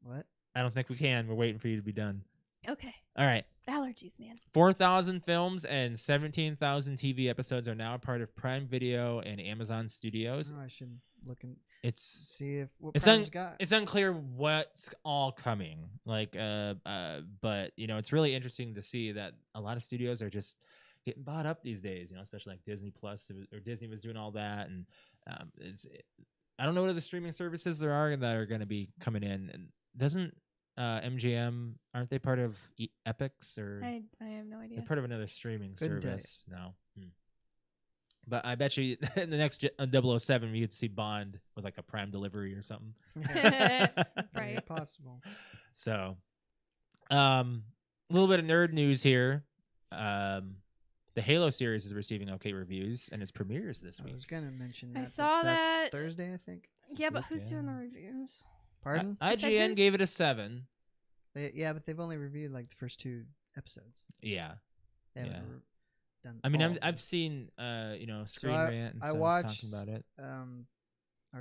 What? I don't think we can. We're waiting for you to be done. Okay. All right. Allergies, man. 4,000 films and 17,000 TV episodes are now a part of Prime Video and Amazon Studios. Oh, I should look and It's see if what It's Prime's got. it's unclear what's all coming. Like but it's really interesting to see that a lot of studios are just getting bought up these days, especially like Disney Plus or Disney was doing all that, and I don't know what other streaming services there are that are going to be coming in. And doesn't MGM, aren't they part of Epix or I have no idea. they're part of another streaming Couldn't tell you. service now? But I bet you in the next 007 we get to see Bond with like a Prime delivery or something. Right. Yeah, possible. So, a little bit of nerd news here. The Halo series is receiving okay reviews, and its premieres this I week. was gonna mention that. I but saw that's that. Thursday, I think. Yeah, but Fuck who's doing the yeah. reviews? Pardon? Is that IGN his? gave it a 7. Yeah, but they've only reviewed like the first 2 episodes. Yeah, They haven't Yeah. done. I mean, all of them. I've seen Screen I- Rant and I stuff watched- talking about it. Or I'm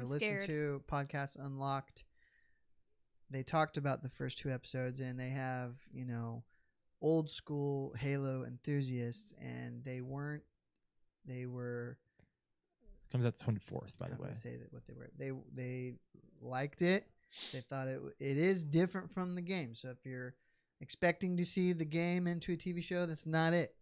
listen scared. to podcast Unlocked. They talked about the first 2 episodes, and they have old school Halo enthusiasts, and they were Comes out the 24th, by the I'm way. gonna say that what they liked it. They thought it is different from the game. So if you're expecting to see the game into a TV show, that's not it.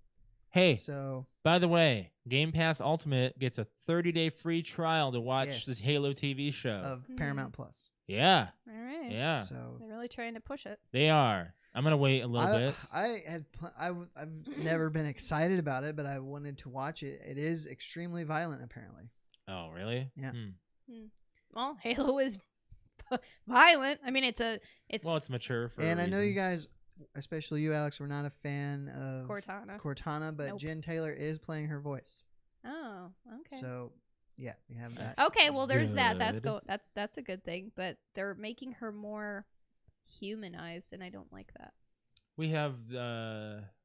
Hey, So by the way, Game Pass Ultimate gets a 30-day free trial to watch Yes. this Halo TV show. of Paramount Plus. Yeah, All right. yeah, So They're really trying to push it. they are. I'm gonna wait a little bit. I've never been excited about it, but I wanted to watch it. It is extremely violent, apparently. Oh, really? Yeah. Well, Halo is violent. I mean, it's Well, it's mature for. And a I know reason. you guys, especially you, Alex, were not a fan of Cortana. but Nope. Jen Taylor is playing her voice. Oh, okay. So yeah, we have that. Okay, well, there's that. That's Good. That's a good thing. But they're making her more humanized, and I don't like that. We have.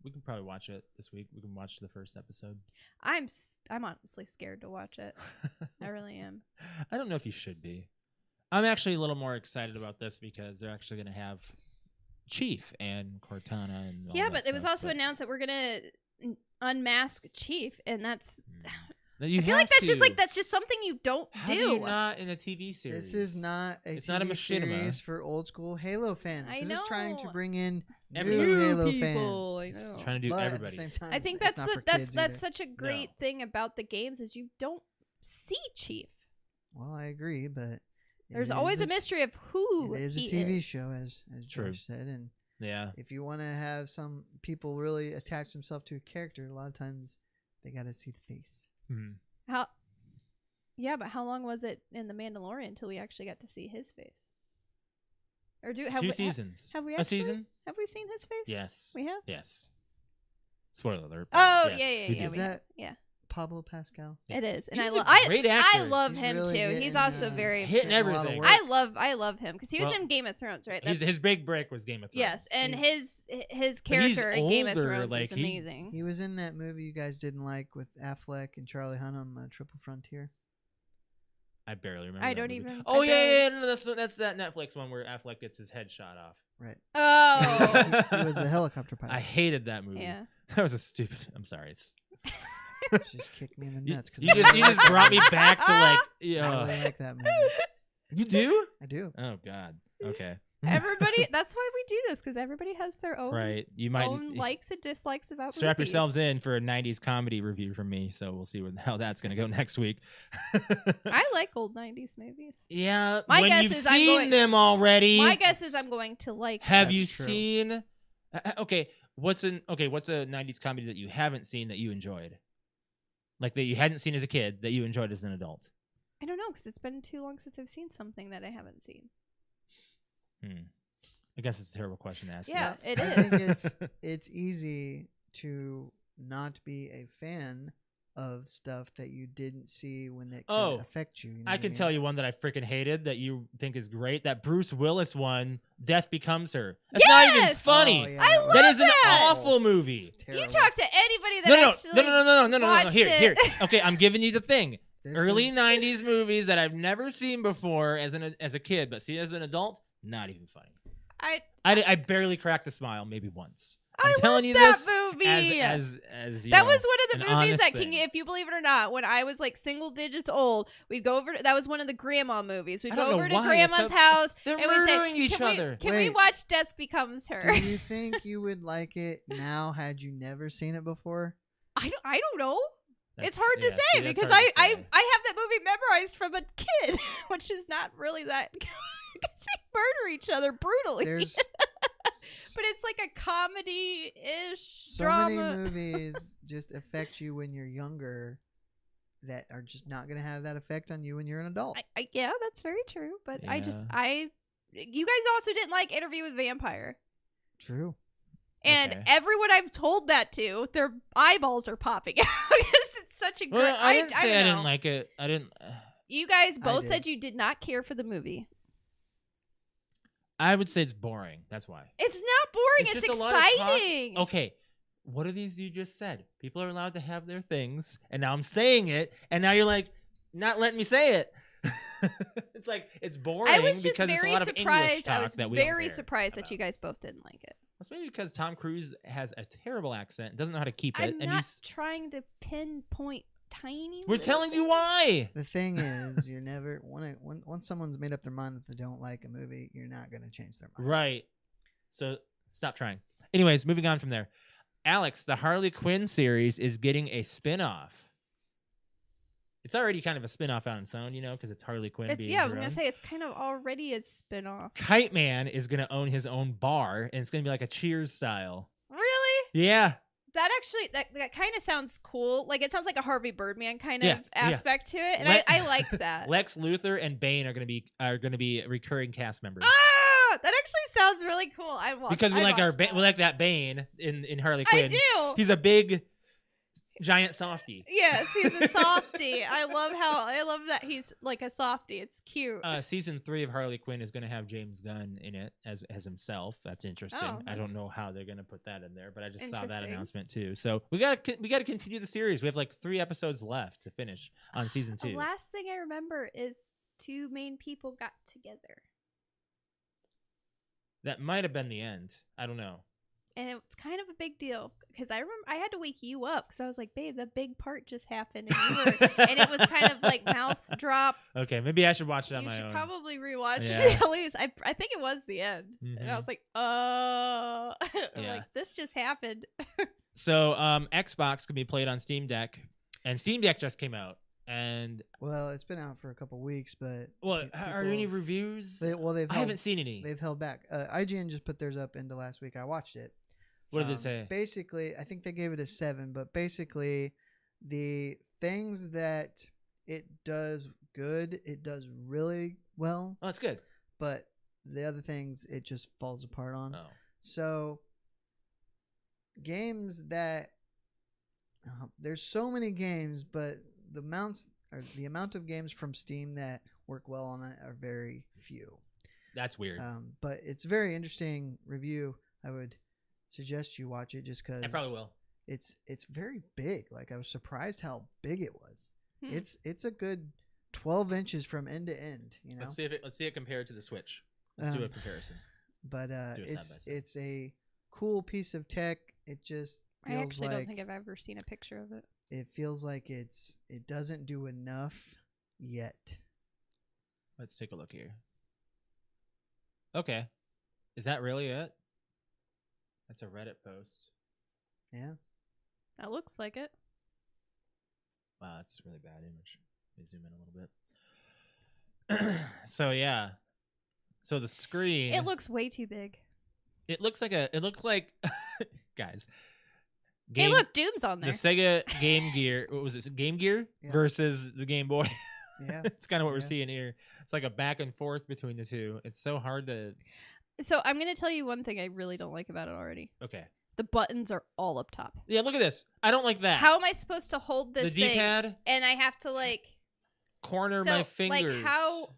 We can probably watch it this week. We can watch the first episode. I'm honestly scared to watch it. I really am. I don't know if you should be. I'm actually a little more excited about this because they're actually going to have Chief and Cortana and all Yeah, that but it was stuff, also but- announced that we're gonna unmask Chief, and that's. No, you I feel like have that's just something you don't How do. do you not in a TV series? This is not a It's TV not a machinima. series for old school Halo fans. I This is trying to know. bring in Everybody. new New Halo people, fans. I know. It's trying to do But at everybody. the same time, I think it's that's not for that's kids either. such a great thing about the games is you don't see Chief. Well, I agree, but it There's is always a mystery of who It is a he TV is. show, as True. Josh said, and Yeah. if you want to have some people really attach themselves to a character, a lot of times they got to see the face. Mhm. How? Yeah, but how long was it in The Mandalorian until we actually got to see his face? Or have Two we, seasons. have we a actually season? have we seen his face? Yes. We have. Yes. Spoiler alert. Oh yes, yeah, we yeah. did. Is we have. that- Yeah. Pablo Pascal. It Yes. is, and He's I a great actor. I love He's him really too. He's getting, also he's very. hitting getting a lot of everything. work. I love him because he was Well, in Game of Thrones, right? His big break was Game of Thrones. Yes, and He's- his But he's character in Game of older, Thrones like, is amazing. He was in that movie you guys didn't like with Affleck and Charlie Hunnam, Triple Frontier. I barely remember. I that don't movie. even. Oh I yeah, barely- yeah, no, that's that Netflix one where Affleck gets his head shot off. Right. Oh. He was a helicopter pilot. I hated that movie. Yeah. That was a stupid. I'm sorry. It's, Just kicked me in the you, nuts. you just brought me back to like. I Yeah. really like that movie. You do? I do. Oh God. Okay. Everybody. That's why we do this because everybody has their own Right. You might own likes and dislikes about strap movies. yourselves in for a '90s comedy review from me. So we'll see how that's gonna go next week. I like old '90s movies. Yeah. My when guess you've is I'm seen going- them already. My guess is I'm going to like. Have That's you true. seen? Okay. What's a '90s comedy that you haven't seen that you enjoyed? Like that you hadn't seen as a kid that you enjoyed as an adult. I don't know because it's been too long since I've seen something that I haven't seen. I guess it's a terrible question to ask. Yeah, it I is. think it's easy to not be a fan of stuff that you didn't see when it could affect you. You know I what can mean? tell you one that I freaking hated that you think is great. That Bruce Willis one, Death Becomes Her. That's not even Yes! funny. Oh, yeah, I that was That is an that! awful movie. It's You terrible. talk to anybody that actually No. watched Here. it. Okay, I'm giving you the thing. This Early is- '90s movies that I've never seen before as a kid, but see as an adult, not even funny. I barely cracked a smile, maybe once. I'm telling you that this movie. as you That know, was one of the an movies honest that thing. if you believe it or not, when I was like single digits old, we'd go over. That was one of the grandma movies. We'd I go don't know over to why, grandma's it's house They're and we'd say, murdering each "Can we- other. Can we Wait. watch Death Becomes Her?" Do you think you would like it now had you never seen it before? I don't know. That's- It's hard to yeah, say see, that's because hard to I say. have that movie memorized from a kid, which is not really that. Because they murder each other brutally. There's But it's like a comedy-ish so drama. many movies just affect you when you're younger that are just not going to have that effect on you when you're an adult. Yeah, that's very true. But Yeah. you guys also didn't like Interview with Vampire. True. And Okay. everyone I've told that to, their eyeballs are popping out because it's such a good. Well, I didn't say don't I know. didn't like it. I didn't. You guys both did. said you did not care for the movie. I would say it's boring. That's why. It's not boring. It's just a lot of talk. exciting. Okay, what are these you just said? People are allowed to have their things, and now I'm saying it, and now you're like not letting me say it. It's like it's boring I was just because it's a very lot of English surprised. talk I was that we don't very care surprised that about. you guys both didn't like it. That's maybe because Tom Cruise has a terrible accent, doesn't know how to keep it, I'm and not he's trying to pinpoint tiny. We're little telling you things. why. The thing is, you're never once someone's made up their mind that they don't like a movie, you're not gonna change their mind. Right. So stop trying. Anyways, moving on from there. Alex, the Harley Quinn series is getting a spin-off. It's already kind of a spin-off on its own, because it's Harley Quinn being I'm her gonna own. say it's kind of already a spin-off. Kite Man is going to own his own bar, and it's going to be like a Cheers style. Really? Yeah. That actually that kind of sounds cool. Like it sounds like a Harvey Birdman kind Yeah, of aspect to it, and I like that. Lex Luthor and Bane are going to be recurring cast members. Ah, that actually sounds really cool. I watch Because we like that. we like that Bane in Harley Quinn. I do. He's a big giant softie. Yes, he's a softie. I love that he's like a softie. It's cute. Season 3 of Harley Quinn is going to have James Gunn in it as himself. That's interesting. Oh, I don't that's know how they're going to put that in there, but I just saw that interesting. announcement too. So we got to continue the series. We have like 3 episodes left to finish on season 2. The last thing I remember is 2 main people got together, That might have been the end. I don't know. and it's kind of a big deal because I remember I had to wake you up because I was like, "Babe, the big part just happened," and it was kind of like mouth drop. Okay, maybe I should watch it on You my should own. probably rewatch Yeah. it at least. I think it was the end, and Mhm. I was like, "Oh," I'm Yeah. like, "This just happened." So Xbox can be played on Steam Deck, and Steam Deck just came out. And Well, it's been out for a couple weeks, but what are there any people- reviews? they've I haven't seen any. They've held back. IGN just put theirs up into last week. I watched it. What did they say? Basically, I think they gave it a 7, but basically, the things that it does good, it does really well. Oh, that's good. But the other things, it just falls apart on. Oh, So, games that there's so many games, but the amount of games from Steam that work well on it are very few. that's weird. But it's a very interesting review. I would suggest you watch it just because I probably will. it's very big. Like I was surprised how big it was. Hmm. It's a good 12 inches from end to end. Let's see it compared to the Switch. Let's do a Um, comparison. But Do it side by side. it's a cool piece of tech. It just I feels actually like don't think I've ever seen a picture of it. it feels like it doesn't do enough yet. Let's take a look here. Okay, is that really it? That's a Reddit post. Yeah. That looks like it. Wow, that's a really bad image. Let me zoom in a little bit. So yeah, so the screen. It looks way too big. It looks like guys. Hey, look, Doom's on there. The Sega Game Gear. What was it? Game Gear Yeah. versus the Game Boy. Yeah. It's kind of what we're Yeah. seeing here. It's like a back and forth between the two. It's so hard to. So I'm gonna tell you one thing I really don't like about it already. Okay. The buttons are all up top. Yeah, look at this. I don't like that. How am I supposed to hold the this thing? D-pad And I have to like. corner So, my like, fingers. how-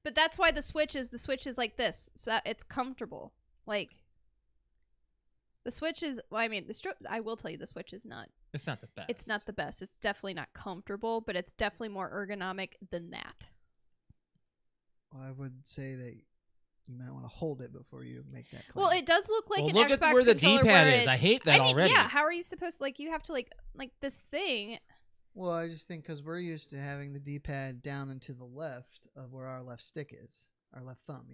But that's why the Switch is like this, so that it's comfortable. Like. The Switch is. Well, I mean, I will tell you, the Switch is not. It's not the best. It's not the best. It's definitely not comfortable, but it's definitely more ergonomic than that. Well, I would say that you might want to hold it before you make that claim. Well, it does look like Well, an look Xbox at where the controller D-pad where is. I it's- hate that I mean, already. yeah. How are you supposed to like? You have to like this thing. Well, I just think because we're used to having the D-pad down and to the left of where our left stick is, our left thumb,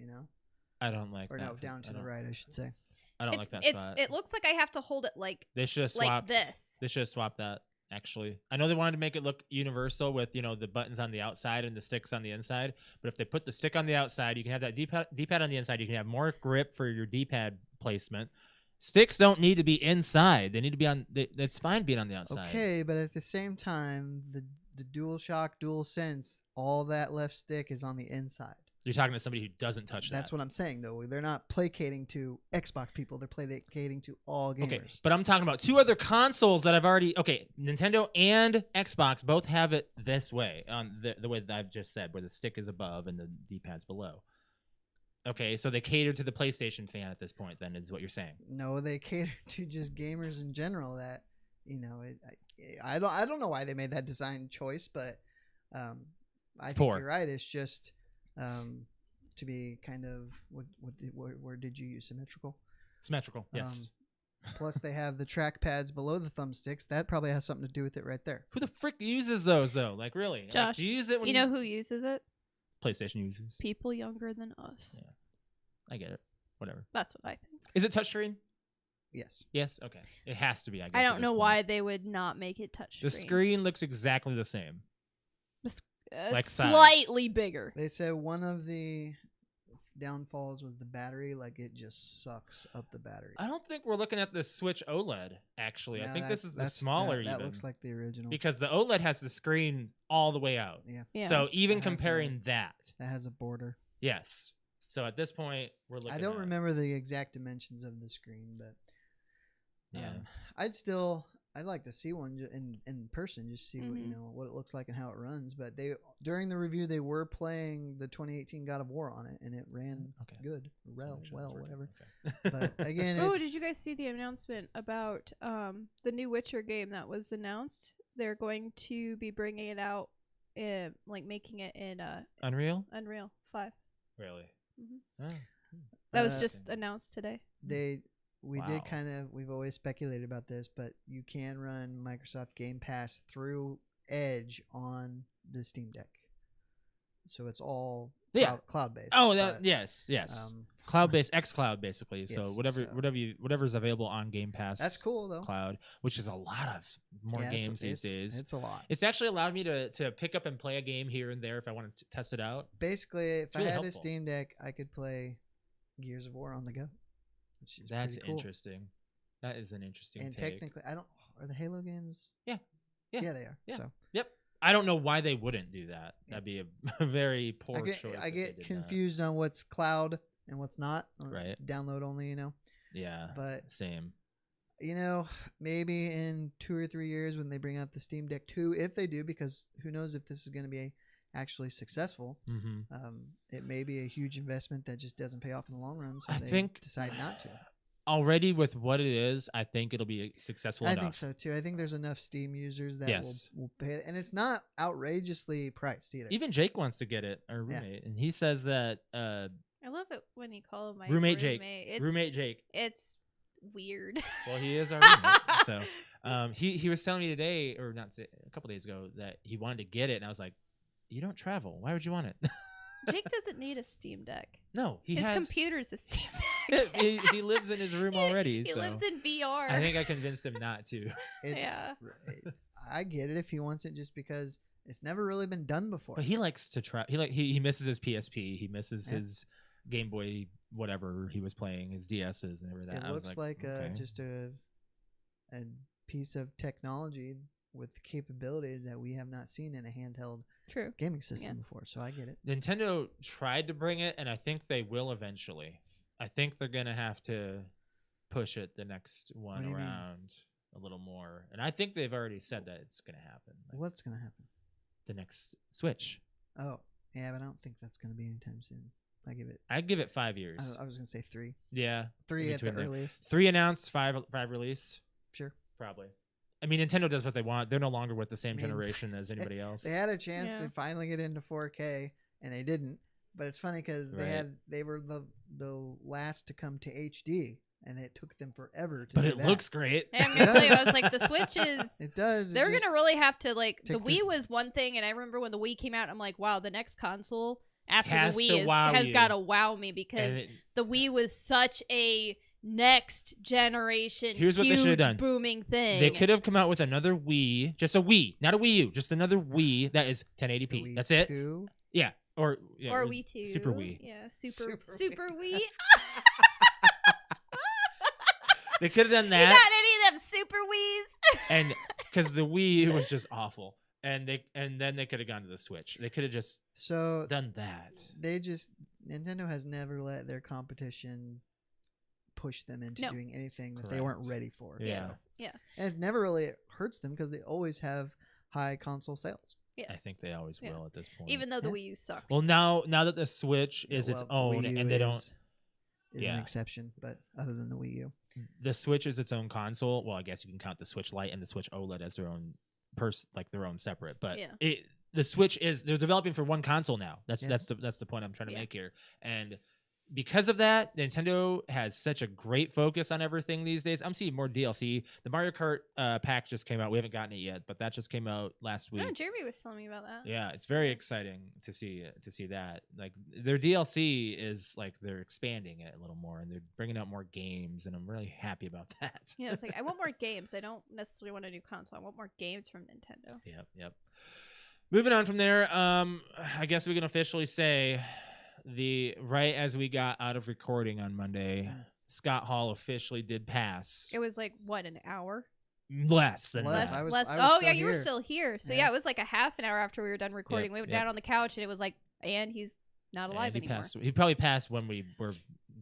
I don't like or that. no, down to the right, I should say. I don't like that spot. It looks like I have to hold it like They should have like swapped. this. They should have swapped that. Actually, I know they wanted to make it look universal with the buttons on the outside and the sticks on the inside. But if they put the stick on the outside, you can have that D-pad on the inside. You can have more grip for your D-pad placement. Sticks don't need to be inside. They need to be on. It's fine being on the outside. Okay, but at the same time, the DualShock, DualSense, all that left stick is on the inside. You're talking to somebody who doesn't touch that. That's what I'm saying, though. They're not placating to Xbox people. They're placating to all gamers. Okay, but I'm talking about 2 other consoles that I've already. Okay, Nintendo and Xbox both have it this way, on the way that I've just said, where the stick is above and the D-pad's below. Okay, so they cater to the PlayStation fan at this point. Then is what you're saying. No, they cater to just gamers in general. That I don't know why they made that design choice, but I think poor. you're right. It's just to be kind of where did you use symmetrical? Symmetrical, yes. Plus, they have the trackpads below the thumbsticks. That probably has something to do with it right there. Who the frick uses those though? Like really? Josh, Like, do you use it when you know who uses it? PlayStation uses? People younger than us. Yeah. I get it. Whatever. That's what I think. Is it touchscreen? Yes. Yes. Okay. It has to be. I guess. I at don't this know point. why they would not make it touchscreen. The screen looks exactly the same. Like size. Slightly bigger. They said one of the downfalls was the battery. Like, it just sucks up the battery. I don't think we're looking at the Switch OLED. Actually, I No, think this is the that's- smaller. That even, looks like the original. because the OLED has the screen all the way out. Yeah. Yeah. So even It has comparing that, That has a border. yes. So at this point, we're looking. I don't at, remember the exact dimensions of the screen, but Yeah. I'd like to see one in person, just see what Mhm. what it looks like and how it runs. But during the review they were playing the 2018 God of War on it, and it ran Okay. good, So well, make sure that's working. whatever. Okay. But again, Oh, it's, did you guys see the announcement about the new Witcher game that was announced? They're going to be bringing it out, like making it in Unreal? Unreal 5. Really? Mhm. Oh. That was Uh, just announced today. we Wow. did we've always speculated about this, but you can run Microsoft Game Pass through Edge on the Steam Deck, so it's all Yeah. cloud based. Oh, that yes. Cloud-based, xCloud, basically. So Yes, whatever's available on Game Pass. that's cool though. Cloud, which is a lot of more Yeah, games these days. It's a lot. It's actually allowed me to pick up and play a game here and there if I wanted to test it out. Basically, if It's really I had helpful. a Steam Deck, I could play Gears of War on the go, which is That's pretty cool. interesting. That is an interesting And take. technically, are the Halo games? Yeah. Yeah, Yeah. they are. Yeah. So Yep. I don't know why they wouldn't do that. Yeah. That'd be a very poor choice. I if they get did confused on what's cloud and what's not. Right. Download only, that. Yeah. But Same. maybe in 2 or 3 years when they bring out the Steam Deck 2, if they do, because who knows if this is going to be actually successful. Mm-hmm. It may be a huge investment that just doesn't pay off in the long run, so I they think decide not to. Already with what it is, I think it'll be successful I enough. think so too. I think there's enough Steam users that Yes. will pay it, and it's not outrageously priced either. Even Jake wants to get it, our Yeah. roommate, and he says that I love it when you call him my roommate Jake, It's, roommate Jake. It's weird. Well, he is our roommate. So he was telling me today, or not a couple days ago, that he wanted to get it, and I was like, "You don't travel. Why would you want it?" Jake doesn't need a Steam Deck. No, he His has. computer's a Steam Deck. he lives in his room already. He so lives in VR. I think I convinced him not to. It's, Yeah. I get it if he wants it, just because it's never really been done before. But he likes to try. He misses his PSP. He misses Yeah. his Game Boy, whatever he was playing, his DSs and everything. It I was looks like okay. just a piece of technology with capabilities that we have not seen in a handheld True. gaming system Yeah. before. So I get it. Nintendo tried to bring it, and I think they will eventually. I think they're gonna have to push it the next What one do you mean? around a little more, and I think they've already said that it's gonna happen. Like What's gonna happen? the next Switch? Oh, yeah, but I don't think that's gonna be anytime soon. I'd give it 5 years. I was gonna say 3. Yeah, 3 in at the between there. earliest. 3 announced, 5 release. Sure. Probably. I mean, Nintendo does what they want. They're no longer with the same I mean, generation as anybody else. They had a chance Yeah. to finally get into 4K, and they didn't. But it's funny because Right. they were the last to come to HD, and it took them forever to. But do it that. looks great. And I'm gonna tell you, I was like, the Switch is. It does. They're gonna really have to like. The take Wii this- was one thing, and I remember when the Wii came out, I'm like, wow, the next console after Has the to Wii wow has you. got to wow me And because it- the Wii was such a next generation, Here's what they should've huge done. booming thing. they could have come out with another Wii, just a Wii, not a Wii U, just another Wii that is The 1080p. Wii That's it. 2. Yeah, or yeah, or it was Wii 2. Super Wii. Yeah, Super Super Wii. They could have done You that, got any of them Super Wiis? and because the Wii was just awful, and then they could have gone to the Switch. They could have just So done that. Nintendo has never let their competition push them into No. doing anything that they weren't Correct. ready for. Yeah. So- Yeah. And it never really hurts them because they always have high console sales. Yes. I think they always Yeah. will at this point. Even though the Yeah. Wii U sucked. well, now that the Switch is Yeah, its well, own, Wii U and they don't. is an Yeah. exception, but other than the Wii U. The Switch is its own console. Well, I guess you can count the Switch Lite and the Switch OLED as their own their own separate. But Yeah. the Switch they're developing for one console now. That's Yeah. that's the point I'm trying to Yeah. make here. And because of that, Nintendo has such a great focus on everything these days. I'm seeing more DLC. The Mario Kart pack just came out. We haven't gotten it yet, but that just came out last week. No, Jeremy was telling me about that. Yeah, it's very exciting to see that. Like their DLC is like they're expanding it a little more and they're bringing out more games, and I'm really happy about that. Yeah, it's like I want more games. I don't necessarily want a new console. I want more games from Nintendo. Yep. Moving on from there, I guess we can officially say right as we got out of recording on Monday, Scott Hall officially did pass. It was like what, an hour? Less than Less. that. I was Oh still yeah, you were here. still here. So Yeah. yeah, it was like a half an hour after we were done recording. Yep, we went yep. down on the couch and it was like, and he's not alive he anymore. passed. He probably passed when we were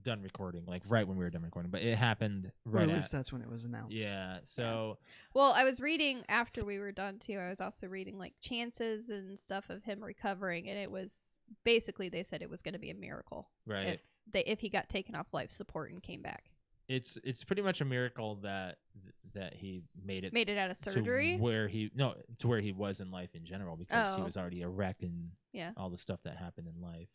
done recording, like right when we were done recording. But it happened Or right at least at. that's when it was announced. Yeah. So Well, I was reading after we were done too. I was also reading like chances and stuff of him recovering, and it was basically they said it was going to be a miracle right. if he got taken off life support and came back. It's pretty much a miracle that he made it Out of surgery. to where he was in life in general, because he Oh. was already a wreck and Yeah. all the stuff that happened in life.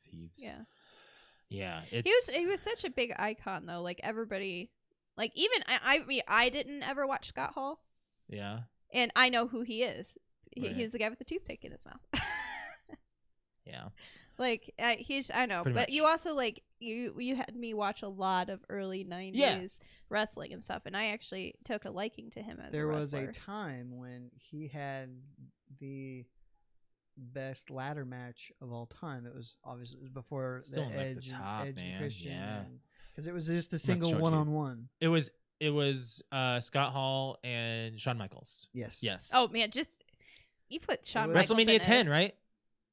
Yeah. It's He was such a big icon though. Like everybody, like even I mean I didn't ever watch Scott Hall, yeah. and I know who he is. Right. He was the guy with the toothpick in his mouth. Yeah. Like I know, Pretty but much. you also like you had me watch a lot of early 90s wrestling and stuff, and I actually took a liking to him as There a was wrestler. a time when he had the best ladder match of all time. It was before Still the in, like, the Edge, top, and man. Christian, Yeah. because it was just a show single it to you. one-on-one. It was Scott Hall and Shawn Michaels. Yes. Yes. Oh man, just you put Shawn was- Michaels in WrestleMania it. 10, right?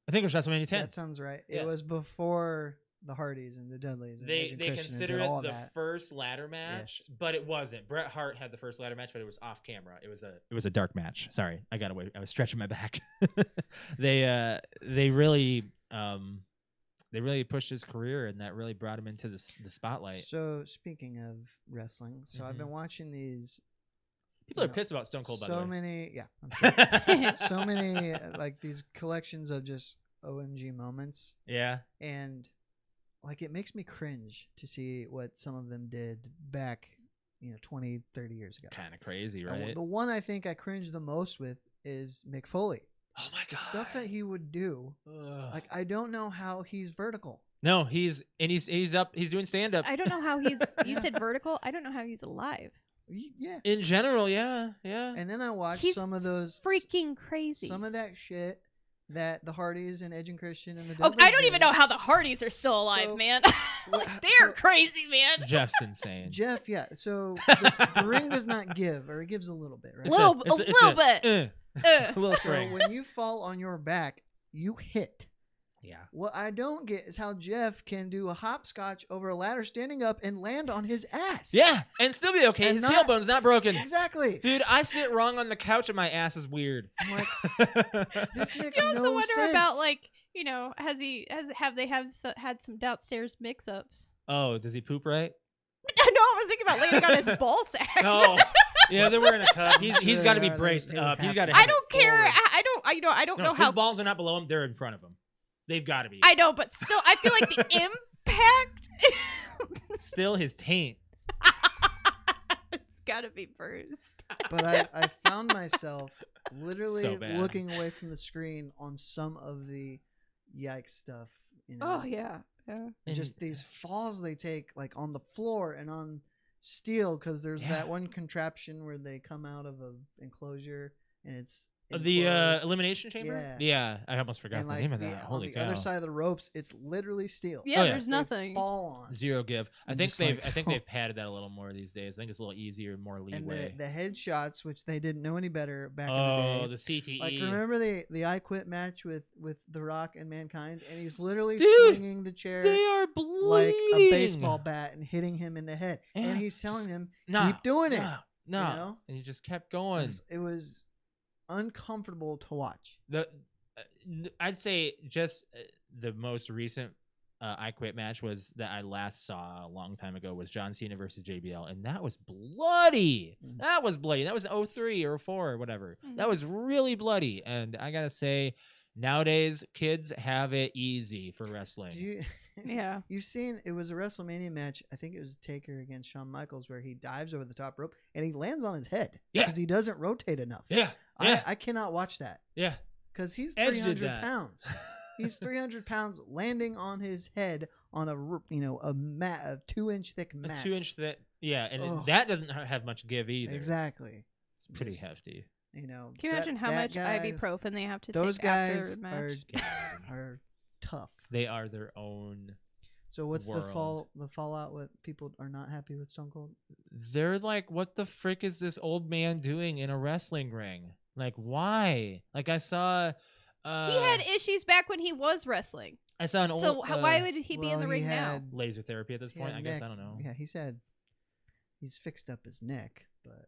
I think it was WrestleMania 10. That sounds right. Yeah. It was before the Hardys and the Dudleys. And They Edge and they Christian and consider did all it the that. first ladder match, Yes. but it wasn't. Bret Hart had the first ladder match, but it was off camera. It was a dark match. Sorry, I got away. I was stretching my back. They really pushed his career, and that really brought him into the spotlight. So speaking of wrestling, I've been watching these. People are know, pissed about Stone Cold, by the way. So many, yeah, I'm sure. So many like these collections of just OMG moments, Yeah. and like it makes me cringe to see what some of them did back 20, 30 years ago. Kind of crazy, And right? the one I think I cringe the most with is Mick Foley. Oh my The god. stuff that he would do, like I don't know how he's vertical. No, he's up. He's doing stand up. I don't know how he's. You said vertical. I don't know how he's alive. Yeah. In general, yeah. And then I watched He's some of those Freaking crazy. some of that shit that the Hardys and Edge and Christian and the Oh, Dudleys I don't even did. know how the Hardys are still alive, So- man. What- They're so- crazy, man. Jeff's insane. Jeff, yeah. So the ring does not give, or it gives a little bit, right? It's Little- a little bit. a little So spring. when you fall on your back, you hit. Yeah. What I don't get is how Jeff can do a hopscotch over a ladder standing up and land on his ass. Yeah, and still be okay. And His not- tailbone's not broken. Exactly. Dude, I sit wrong on the couch and my ass is weird. I'm like, this makes You also no wonder sense. about like have they had some downstairs mix-ups? Oh, does he poop right? No, I was thinking about laying on his ball sack. No. Yeah, they're wearing a cup. He's got to be They braced would up. He's have got to to. I don't care. I don't know His how. balls are not below him. They're in front of him. They've got to be. I know, but still, I feel like the impact. Still his taint. It's gotta be bruised. But I found myself literally So bad. looking away from the screen on some of the yikes stuff. Oh yeah. Just these falls they take like on the floor and on steel, because there's Yeah. that one contraption where they come out of a enclosure and it's The enclosed. elimination chamber. Yeah. Yeah, I almost forgot And the like name of the, that. on Holy the cow! other side of the ropes, it's literally steel. Yeah, Oh, yeah. there's They nothing. fall on. Zero give. I I'm think just they've like, they've padded that a little more these days. I think it's a little easier and more And leeway. the headshots, which they didn't know any better back in the Oh, day. the CTE. Like, remember the I Quit match with The Rock and Mankind, and he's literally Dude, swinging the chair They are bleeding like a baseball bat and hitting him in the head, Yeah. and he's telling him No, keep doing it. No, no. You know? And he just kept going. It was uncomfortable to watch. I'd say just the most recent I Quit match was that I last saw a long time ago was John Cena versus JBL, and that was bloody. Mhm. That was bloody. That was 03 or 04 or whatever. That Mhm. was really bloody, and I gotta say, nowadays kids have it easy for wrestling. Yeah. You've seen it was a WrestleMania match. I think it was Taker against Shawn Michaels where he dives over the top rope and he lands on his head Yeah. because he doesn't rotate enough. Yeah. Yeah. I cannot watch that Yeah. because he's Edge did 300 that. pounds. He's 300 pounds landing on his head on a 2-inch thick A mat. 2-inch thick. Yeah, and Ugh. that doesn't have much give either. Exactly. It's pretty Just, hefty. You know. Can you imagine how much ibuprofen they have to Those take after guys the match? are tough. They are their own. So what's world. the fallout? What people are not happy with Stone Cold? They're like, what the frick is this old man doing in a wrestling ring? Like, why? Like, I saw. He had issues back when he was wrestling. I saw an old. So why would he be in the ring now? had laser therapy at this point? I guess I don't know. Yeah, he's fixed up his neck, but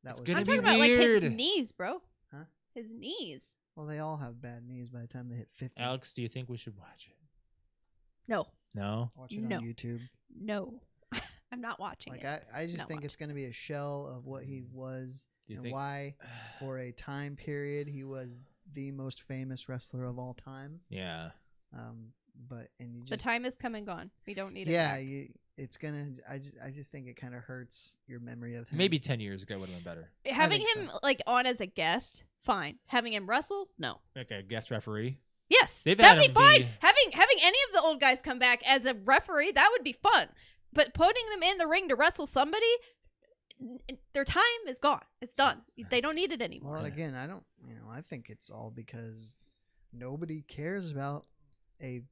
that It's was. gonna I'm be talking about like his weird. knees, bro. Huh? His knees. Well, they all have bad knees by the time they hit 50. Alex, do you think we should watch it? No. No. Watch it No. on YouTube. No. I'm not watching Like it. I just Not think it's going to be a shell of what he was Do you and think? why, for a time period, he was the most famous wrestler of all time. Yeah. But you just The time has come and gone. We don't need it. yeah, back. it's gonna. I just think it kind of hurts your memory of him. Maybe 10 years ago would have been better. Having think him so. like on as a guest, fine. Having him wrestle, no. Like a guest referee. Yes, They've that'd had be him fine. be- Having any of the old guys come back as a referee, that would be fun. But putting them in the ring to wrestle somebody, their time is gone. It's done. They don't need it anymore. Well, again, I don't. I think it's all because nobody cares about a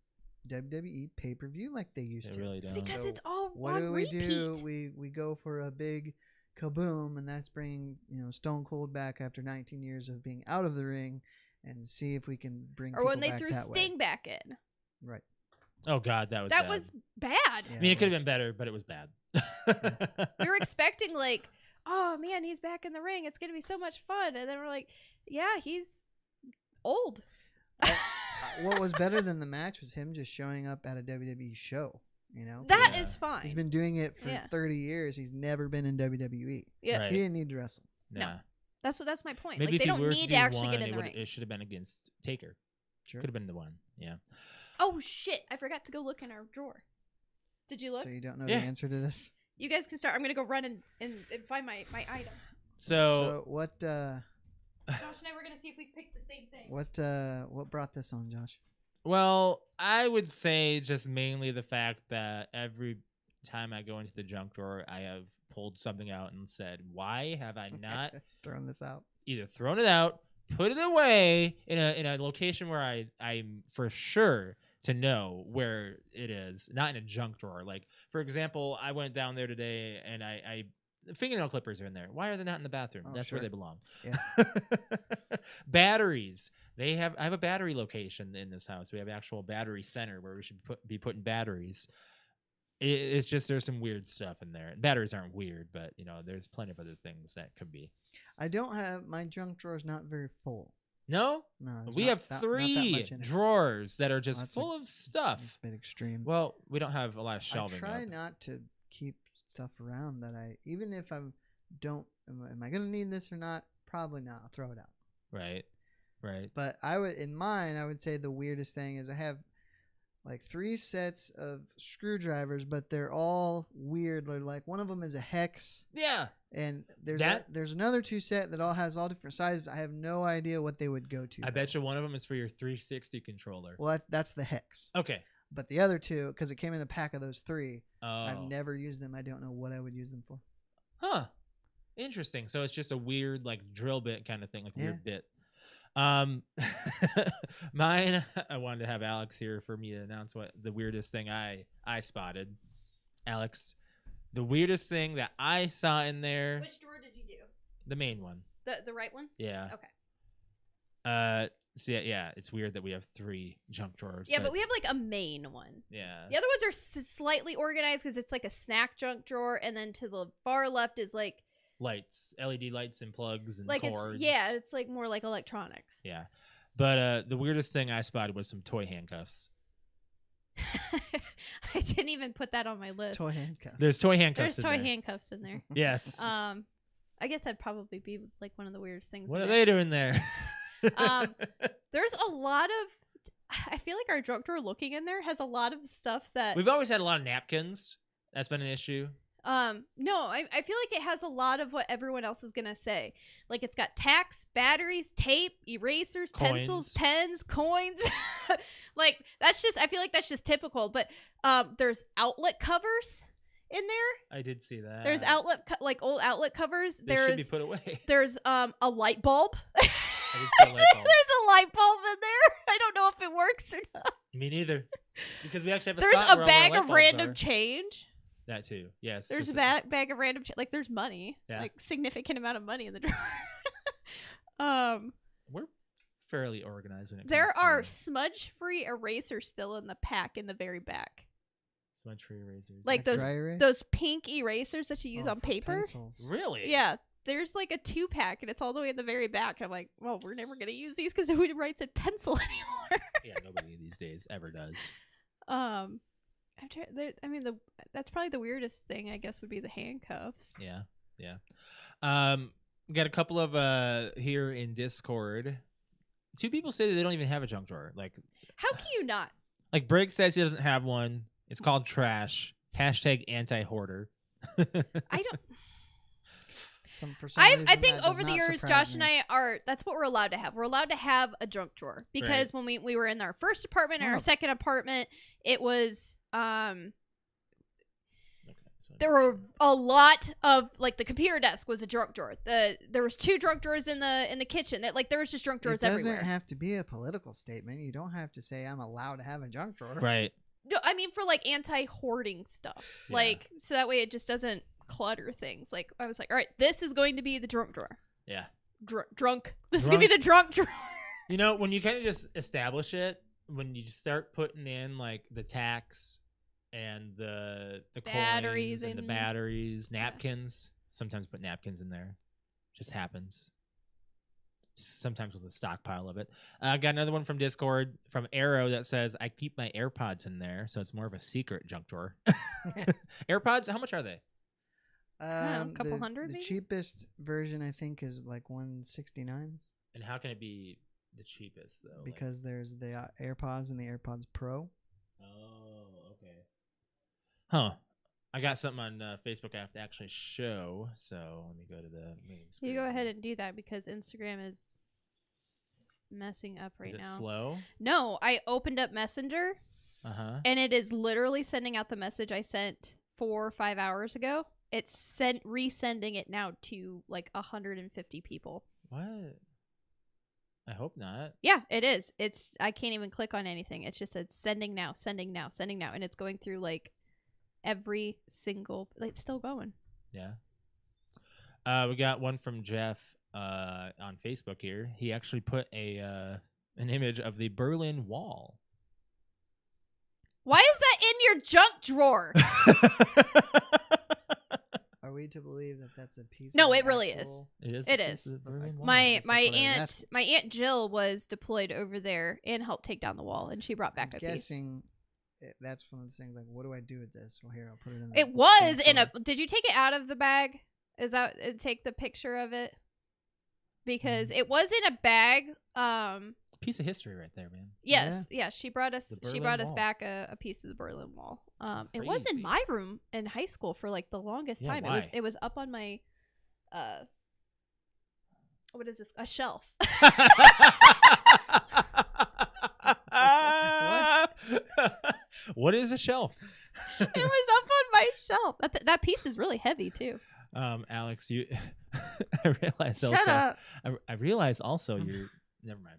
WWE pay-per-view like they used They to. really It's don't. because So it's all What on do we repeat. do? We go for a big kaboom, and that's bringing Stone Cold back after 19 years of being out of the ring, and see if we can bring. Or when people they back threw that Sting way. back in. Right. Oh God, that was That bad. was bad. Yeah, I mean, it could have was. been better, but it was bad. We were expecting like, oh man, he's back in the ring. It's gonna be so much fun. And then we're like, yeah, he's old. What was better than the match was him just showing up at a WWE show. That Yeah. is fine. He's been doing it for Yeah. 30 years. He's never been in WWE. yeah, Right. He didn't need to wrestle. Nah. that's my point. Maybe like if they he don't were need to do actually one, get in the ring. It should have been against Taker. Sure. Could have been the one. Yeah. Oh shit! I forgot to go look in our drawer. Did you look? So you don't know Yeah. the answer to this? You guys can start. I'm gonna go run and find my item. So, what Josh and I were gonna see if we picked the same thing. what brought this on, Josh? well, I would say just mainly the fact that every time I go into the junk drawer, I have pulled something out and said, "Why have I not Throwing this out? either thrown it out, put it away in a location where I'm for sure to know where it is, not in a junk drawer." Like, for example, I went down there today and I fingernail clippers are in there. Why are they not in the bathroom? Oh, That's sure. where they belong. Yeah. Batteries. I have a battery location in this house. We have an actual battery center where we should be putting batteries. It's just there's some weird stuff in there. Batteries aren't weird, but there's plenty of other things that could be. I don't have my junk drawer is not very full. No, No, there's we not have that- not that three much in it. drawers that are just That's full of That's stuff. a bit extreme. Well, we don't have a lot of I shelving. try up. not to keep stuff around that even if I don't. Am I gonna need this or not? Probably not. I'll throw it out. Right. But I would say the weirdest thing is I have like 3 sets of screwdrivers, but they're all weird. Like one of them is a hex, Yeah. and there's That- there's another 2 set that all has all different sizes. I have no idea what they would go to. I bet you one of them is for your 360 controller. Well, that's the hex. Okay. But the other 2, because it came in a pack of those 3, Oh. I've never used them. I don't know what I would use them for. Huh. Interesting. So it's just a weird like drill bit kind of thing, like Yeah. weird bit. Mine. I wanted to have Alex here for me to announce what the weirdest thing I spotted. Alex, the weirdest thing that I saw in there, Which drawer did you do? the main one. The right one? Yeah. Okay. So yeah, it's weird that we have 3 junk drawers. Yeah, but we have like a main one. Yeah. The other ones are slightly organized because it's like a snack junk drawer, and then to the far left is like Lights, LED lights and plugs and like cords. it's like more like electronics. Yeah. But the weirdest thing I spotted was some toy handcuffs. I didn't even put that on my list. Toy handcuffs. There's toy handcuffs. There's in toy there. handcuffs in there. Yes. I guess that'd probably be like one of the weirdest things. What in are there. they doing there? There's a lot of I feel like our drunk drawer, looking in there, has a lot of stuff that We've always had a lot of napkins. That's been an issue. no, I feel like it has a lot of what everyone else is gonna say. Like it's got tacks, batteries, tape, erasers, pencils, pens, coins. Like that's just, I feel like that's just typical. But there's outlet covers in there. I did see that. There's like old outlet covers. They should be put away. There's a light bulb. I did see a light bulb. There's a light bulb in there. I don't know if it works or not. Me neither. Because we actually have a There's spot a where all our bag light of bulbs random are. change. That too. Yes. There's a just bag of random like there's money. Yeah. Like significant amount of money in the drawer. We're fairly organized when it There comes are to smudge-free erasers still in the pack in the very back. smudge-free erasers. Like Dry erase? those pink erasers that you use Oh, on for paper. pencils. Really? Yeah. There's like a 2-pack and it's all the way in the very back. I'm like, well, we're never gonna use these because nobody writes in pencil anymore. Yeah, nobody these days ever does. That's probably the weirdest thing. I guess would be the handcuffs. Yeah. We got a couple of here in Discord. 2 people say that they don't even have a junk drawer. How can you not? Like Briggs says he doesn't have one. It's called trash. # anti-hoarder. I don't. For some I reason, think that does over the not years, surprise Josh me. and I that's what we're allowed to have. We're allowed to have a junk drawer because when we were in our first apartment and our second apartment, it was there were a lot of like the computer desk was a junk drawer. There was 2 junk drawers in the kitchen. There was just junk drawers It doesn't everywhere. have to be a political statement. You don't have to say I'm allowed to have a junk drawer. Right. No, I mean for like anti-hoarding stuff. Yeah. Like so that way it just doesn't clutter things. Like I was like, all right, this is going to be the drunk drawer. Yeah. Drunk. This is gonna be the drunk drawer. You know, when you kind of just establish it, when you start putting in like the tacks and the Batteries coins and the and- batteries, napkins. Sometimes put napkins in there. Just happens. Just sometimes with a stockpile of it. I got another one from Discord from Arrow that says, I keep my AirPods in there, so it's more of a secret junk drawer. AirPods, how much are they? A couple hundred, The maybe? cheapest version I think is like $169 And how can it be the cheapest though? because there's the AirPods and the AirPods Pro. Oh, okay. Huh. I got something on Facebook I have to actually show, so let me go to the main screen. You go ahead and do that because Instagram is messing up right Is it now. slow? No, I opened up Messenger Uh-huh. and it is literally sending out the message I sent 4 or 5 hours ago. It's resending it now to like 150 people. What? I hope not. Yeah, it is. I can't even click on anything. It's just said sending now, and it's going through like every single. It's still going. Yeah. We got one from Jeff on Facebook here. He actually put an image of the Berlin Wall. Why is that in your junk drawer? Are we to believe that that's a piece? No, of it really actual- It is. It it's is. the Berlin Wall. My That's what I was aunt asking. my aunt Jill was deployed over there and helped take down the wall, and she brought back I'm a piece. guessing that's one of those things like, what do I do with this? Well, here, I'll put it in. It was in a. Did you take it out of the bag? Is that take the picture of it? Because it was in a bag. Piece of history right there, man. Yes, yeah. She brought us. The She Berlin brought us Wall. back a piece of the Berlin Wall. It was in Crazy. my room in high school for like the longest Yeah, time. why? It was up on my. What is this? A shelf. What is a shelf? It was up on my shelf. That piece is really heavy too. Alex, you. I realized Shut also. up. I realized also you're. Never mind.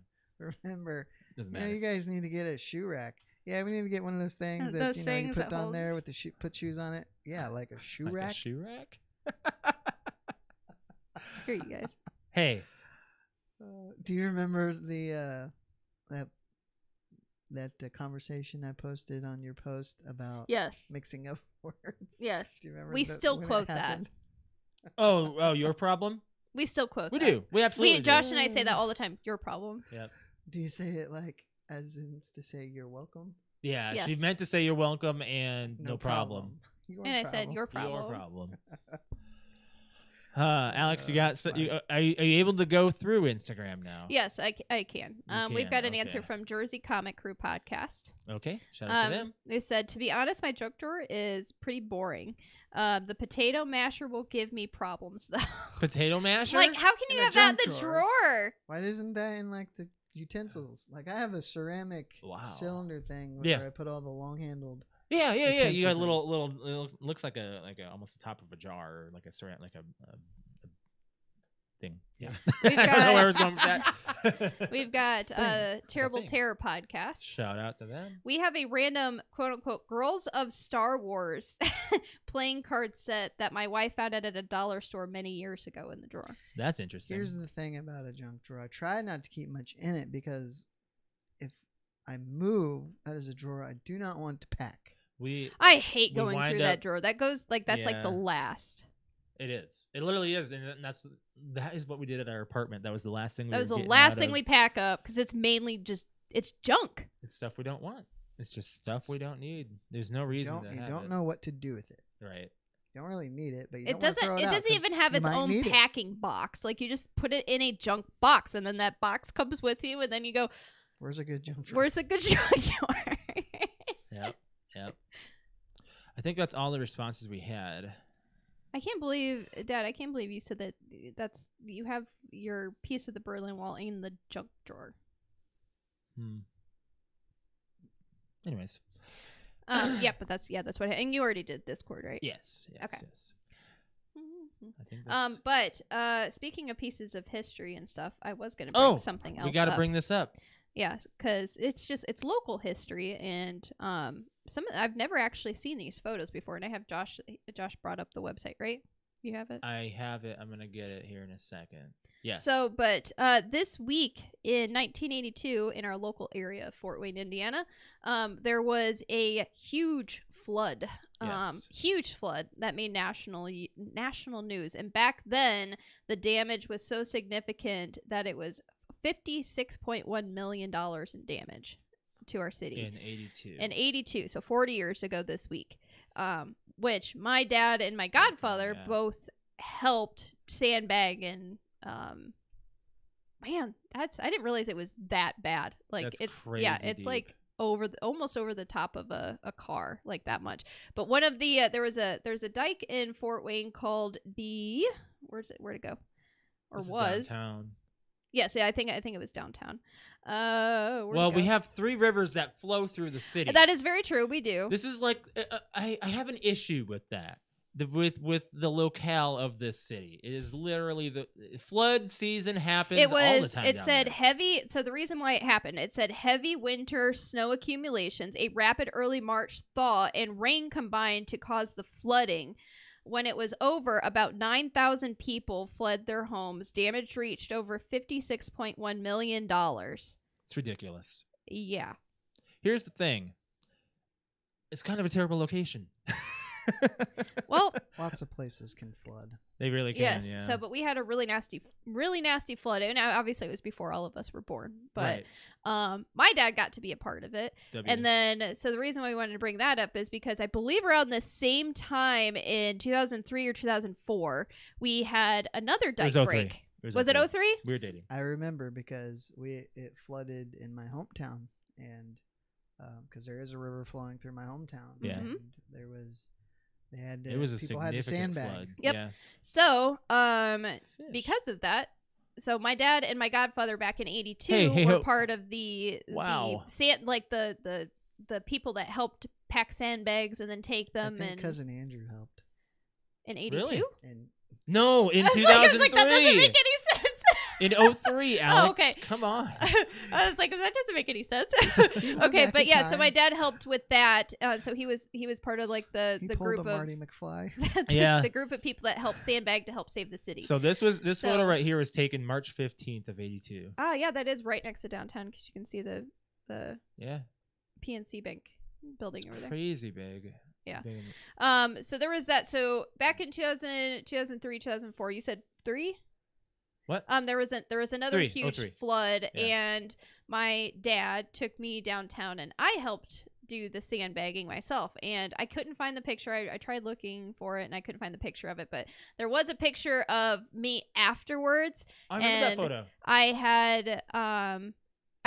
Remember, Doesn't you know, matter. you guys need to get a shoe rack. Yeah, we need to get one of those things that Those you things put that on hold- there with the put shoes on it. Yeah, like a shoe Like rack. a shoe rack. Screw you guys. Hey, Do you remember the that conversation I posted on your post about Yes. mixing up words? Yes. Do you remember? We still when it quote that. happened? oh, your problem? We still quote. We that. do. We absolutely do. Josh and I say that all the time. Your problem. Yep. Do you say it like as in to say you're welcome? Yeah, she Yes. meant to say you're welcome and no problem. Your And I said problem. your problem. Your problem. Alex, you got that's so fine. are you able to go through Instagram now? Yes, I can. We've can, got an okay. answer from Jersey Comic Crew podcast. Okay, shout out to them. They said, to be honest, my junk drawer is pretty boring. The potato masher will give me problems, though. Potato masher? Like, how can In you a have that in junk the drawer. drawer? Why isn't that in like the utensils? Like I have a ceramic Wow. cylinder thing where Yeah. I put all the long-handled. Yeah. You got utensils in. little. It looks like a almost the top of a jar, or like a ceramic, like a thing. Yeah. We've I don't know where I got- was going with that. We've got Thing. Terrible thing. Terror podcast. Shout out to them. We have a random quote unquote Girls of Star Wars playing card set that my wife found at a dollar store many years ago in the drawer. That's interesting. Here's the thing about a junk drawer. I try not to keep much in it because if I move that is a drawer I do not want to pack. I hate We going wind through that up- drawer. That goes like that's like the Yeah. last. It is. It literally is, and that is what we did at our apartment. That was the last thing. That was the were getting last out thing of. we pack up because it's mainly just it's junk. It's stuff we don't want. It's just stuff we don't need. There's no reason to You have don't it. know what to do with it. Right. You don't really need it, but you It don't wanna doesn't. throw It out doesn't 'cause even have you its might own need it. packing box. Like you just put it in a junk box, and then that box comes with you, and then you go, Where's a good junk drawer? "Where's a good junk drawer?" Yep. I think that's all the responses we had. I can't believe, Dad. I can't believe you said that. You have your piece of the Berlin Wall in the junk drawer. Anyways. Yeah, but that's what. And you already did Discord, right? Yes. Okay. Yes. I think that's... But speaking of pieces of history and stuff, I was gonna bring something else. We got to up. bring this up. Yeah, because it's local history, and I've never actually seen these photos before, and I have Josh brought up the website, right? You have it? I have it. I'm gonna get it here in a second. Yes. So, but this week in 1982, in our local area of Fort Wayne, Indiana, there was a huge flood. Yes. Huge flood that made national news, and back then the damage was so significant that it was $56.1 million in damage to our city in 82. in 82, so 40 years ago this week, which my dad and my godfather both helped sandbag, and man, I didn't realize it was that bad. Like That's it's crazy it's deep. like almost over the top of a car, like that much. But one of the there's a dike in Fort Wayne called the where'd it go, or This is was downtown. yes, yeah, I think it was downtown. Well, we have 3 rivers that flow through the city. That is very true. We do. This is like I have an issue with that. With the locale of this city. It is literally the flood season happens all the time. It down said there. heavy. So the reason why it happened, it said heavy winter snow accumulations, a rapid early March thaw, and rain combined to cause the flooding. When it was over, about 9,000 people fled their homes. Damage reached over $56.1 million. It's ridiculous. Yeah. Here's the thing. It's kind of a terrible location. Well, Lots of places can flood. They really can. yes. Yeah. So, but we had a really nasty flood, and obviously it was before all of us were born. But my dad got to be a part of it. And then, so the reason why we wanted to bring that up is because I believe around the same time in 2003 or 2004, we had another dike break. Was it 03? We were dating. I remember because it flooded in my hometown, and because there is a river flowing through my hometown. Yeah. And there was It was a people had to significant sandbag. flood. Yep. Yeah. So, Fish. because of that, so my dad and my godfather back in 82 Hey, were ho. part of the Wow. the people that helped pack sandbags and then take I them. think And cousin Andrew helped. in 82, Really? And No, in I 2003. was like, that doesn't make any sense. In 03, Alex. okay. Come on. I was like, that doesn't make any sense. He went Okay, back but in yeah, so time. my dad helped with that. So he was part of like the he pulled group a of Marty McFly. Yeah. the group of people that helped sandbag to help save the city. So this So- photo right here was taken March 15th of 82. Ah, yeah, that is right next to downtown because you can see the Yeah. PNC Bank building over there. Crazy big. Yeah. Big. So there was that. So back in 2003, 2004, you said 3? What? There was another 3, huge 03. flood, Yeah. and my dad took me downtown, and I helped do the sandbagging myself. And I couldn't find the picture. I tried looking for it and I couldn't find the picture of it, but there was a picture of me afterwards. I remember that photo. I had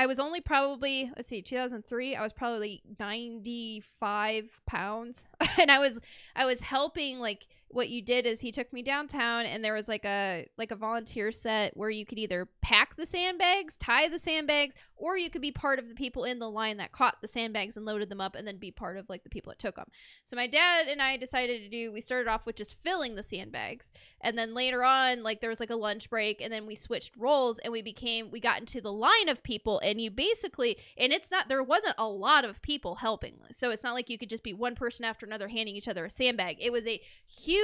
I was only probably, 2003, I was probably 95 pounds. And I was helping, like, what you did is he took me downtown and there was like a volunteer set where you could either pack the sandbags, tie the sandbags, or you could be part of the people in the line that caught the sandbags and loaded them up and then be part of like the people that took them. So my dad and I decided we started off with just filling the sandbags. And then later on, like there was like a lunch break and then we switched roles and we got into the line of people and you basically, and there wasn't a lot of people helping. So it's not like you could just be one person after another handing each other a sandbag. It was a huge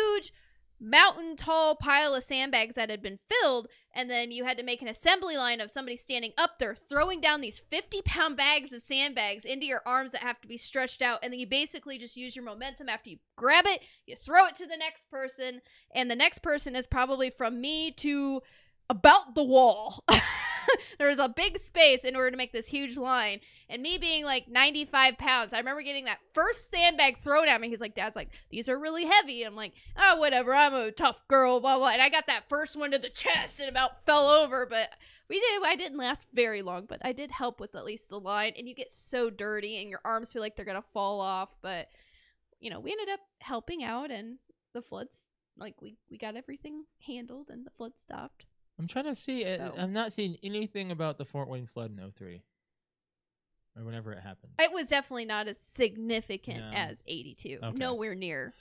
mountain tall pile of sandbags that had been filled, and then you had to make an assembly line of somebody standing up there throwing down these 50-pound bags of sandbags into your arms that have to be stretched out, and then you basically just use your momentum. After you grab it, you throw it to the next person, and the next person is probably from me to about the wall. There was a big space in order to make this huge line. And me being like 95 pounds, I remember getting that first sandbag thrown at me. He's like, Dad's like, these are really heavy. I'm like, oh, whatever. I'm a tough girl, blah, blah. And I got that first one to the chest and about fell over. But I didn't last very long, but I did help with at least the line. And you get so dirty and your arms feel like they're going to fall off. But, we ended up helping out and the floods, like we got everything handled and the flood stopped. I'm trying to see. I'm not seeing anything about the Fort Wayne flood in 03 or whenever it happened. It was definitely not as significant as 82. Okay. Nowhere near.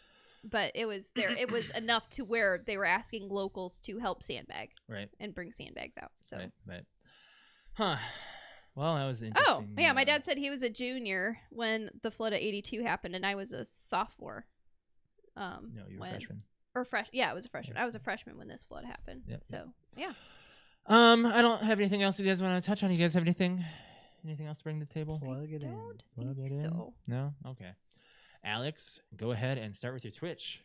But it was there. It was enough to where they were asking locals to help sandbag. Right. And bring sandbags out. So. Right. Huh. Well, that was interesting. Oh, yeah. My dad said he was a junior when the flood of 82 happened, and I was a sophomore. No, you were a freshman. Or yeah, I was a freshman. Yeah. I was a freshman when this flood happened. Yep. So, yeah. I don't have anything else you guys want to touch on. You guys have anything else to bring to the table? Plug it in. Plug it in. So. No? Okay. Alex, go ahead and start with your Twitch.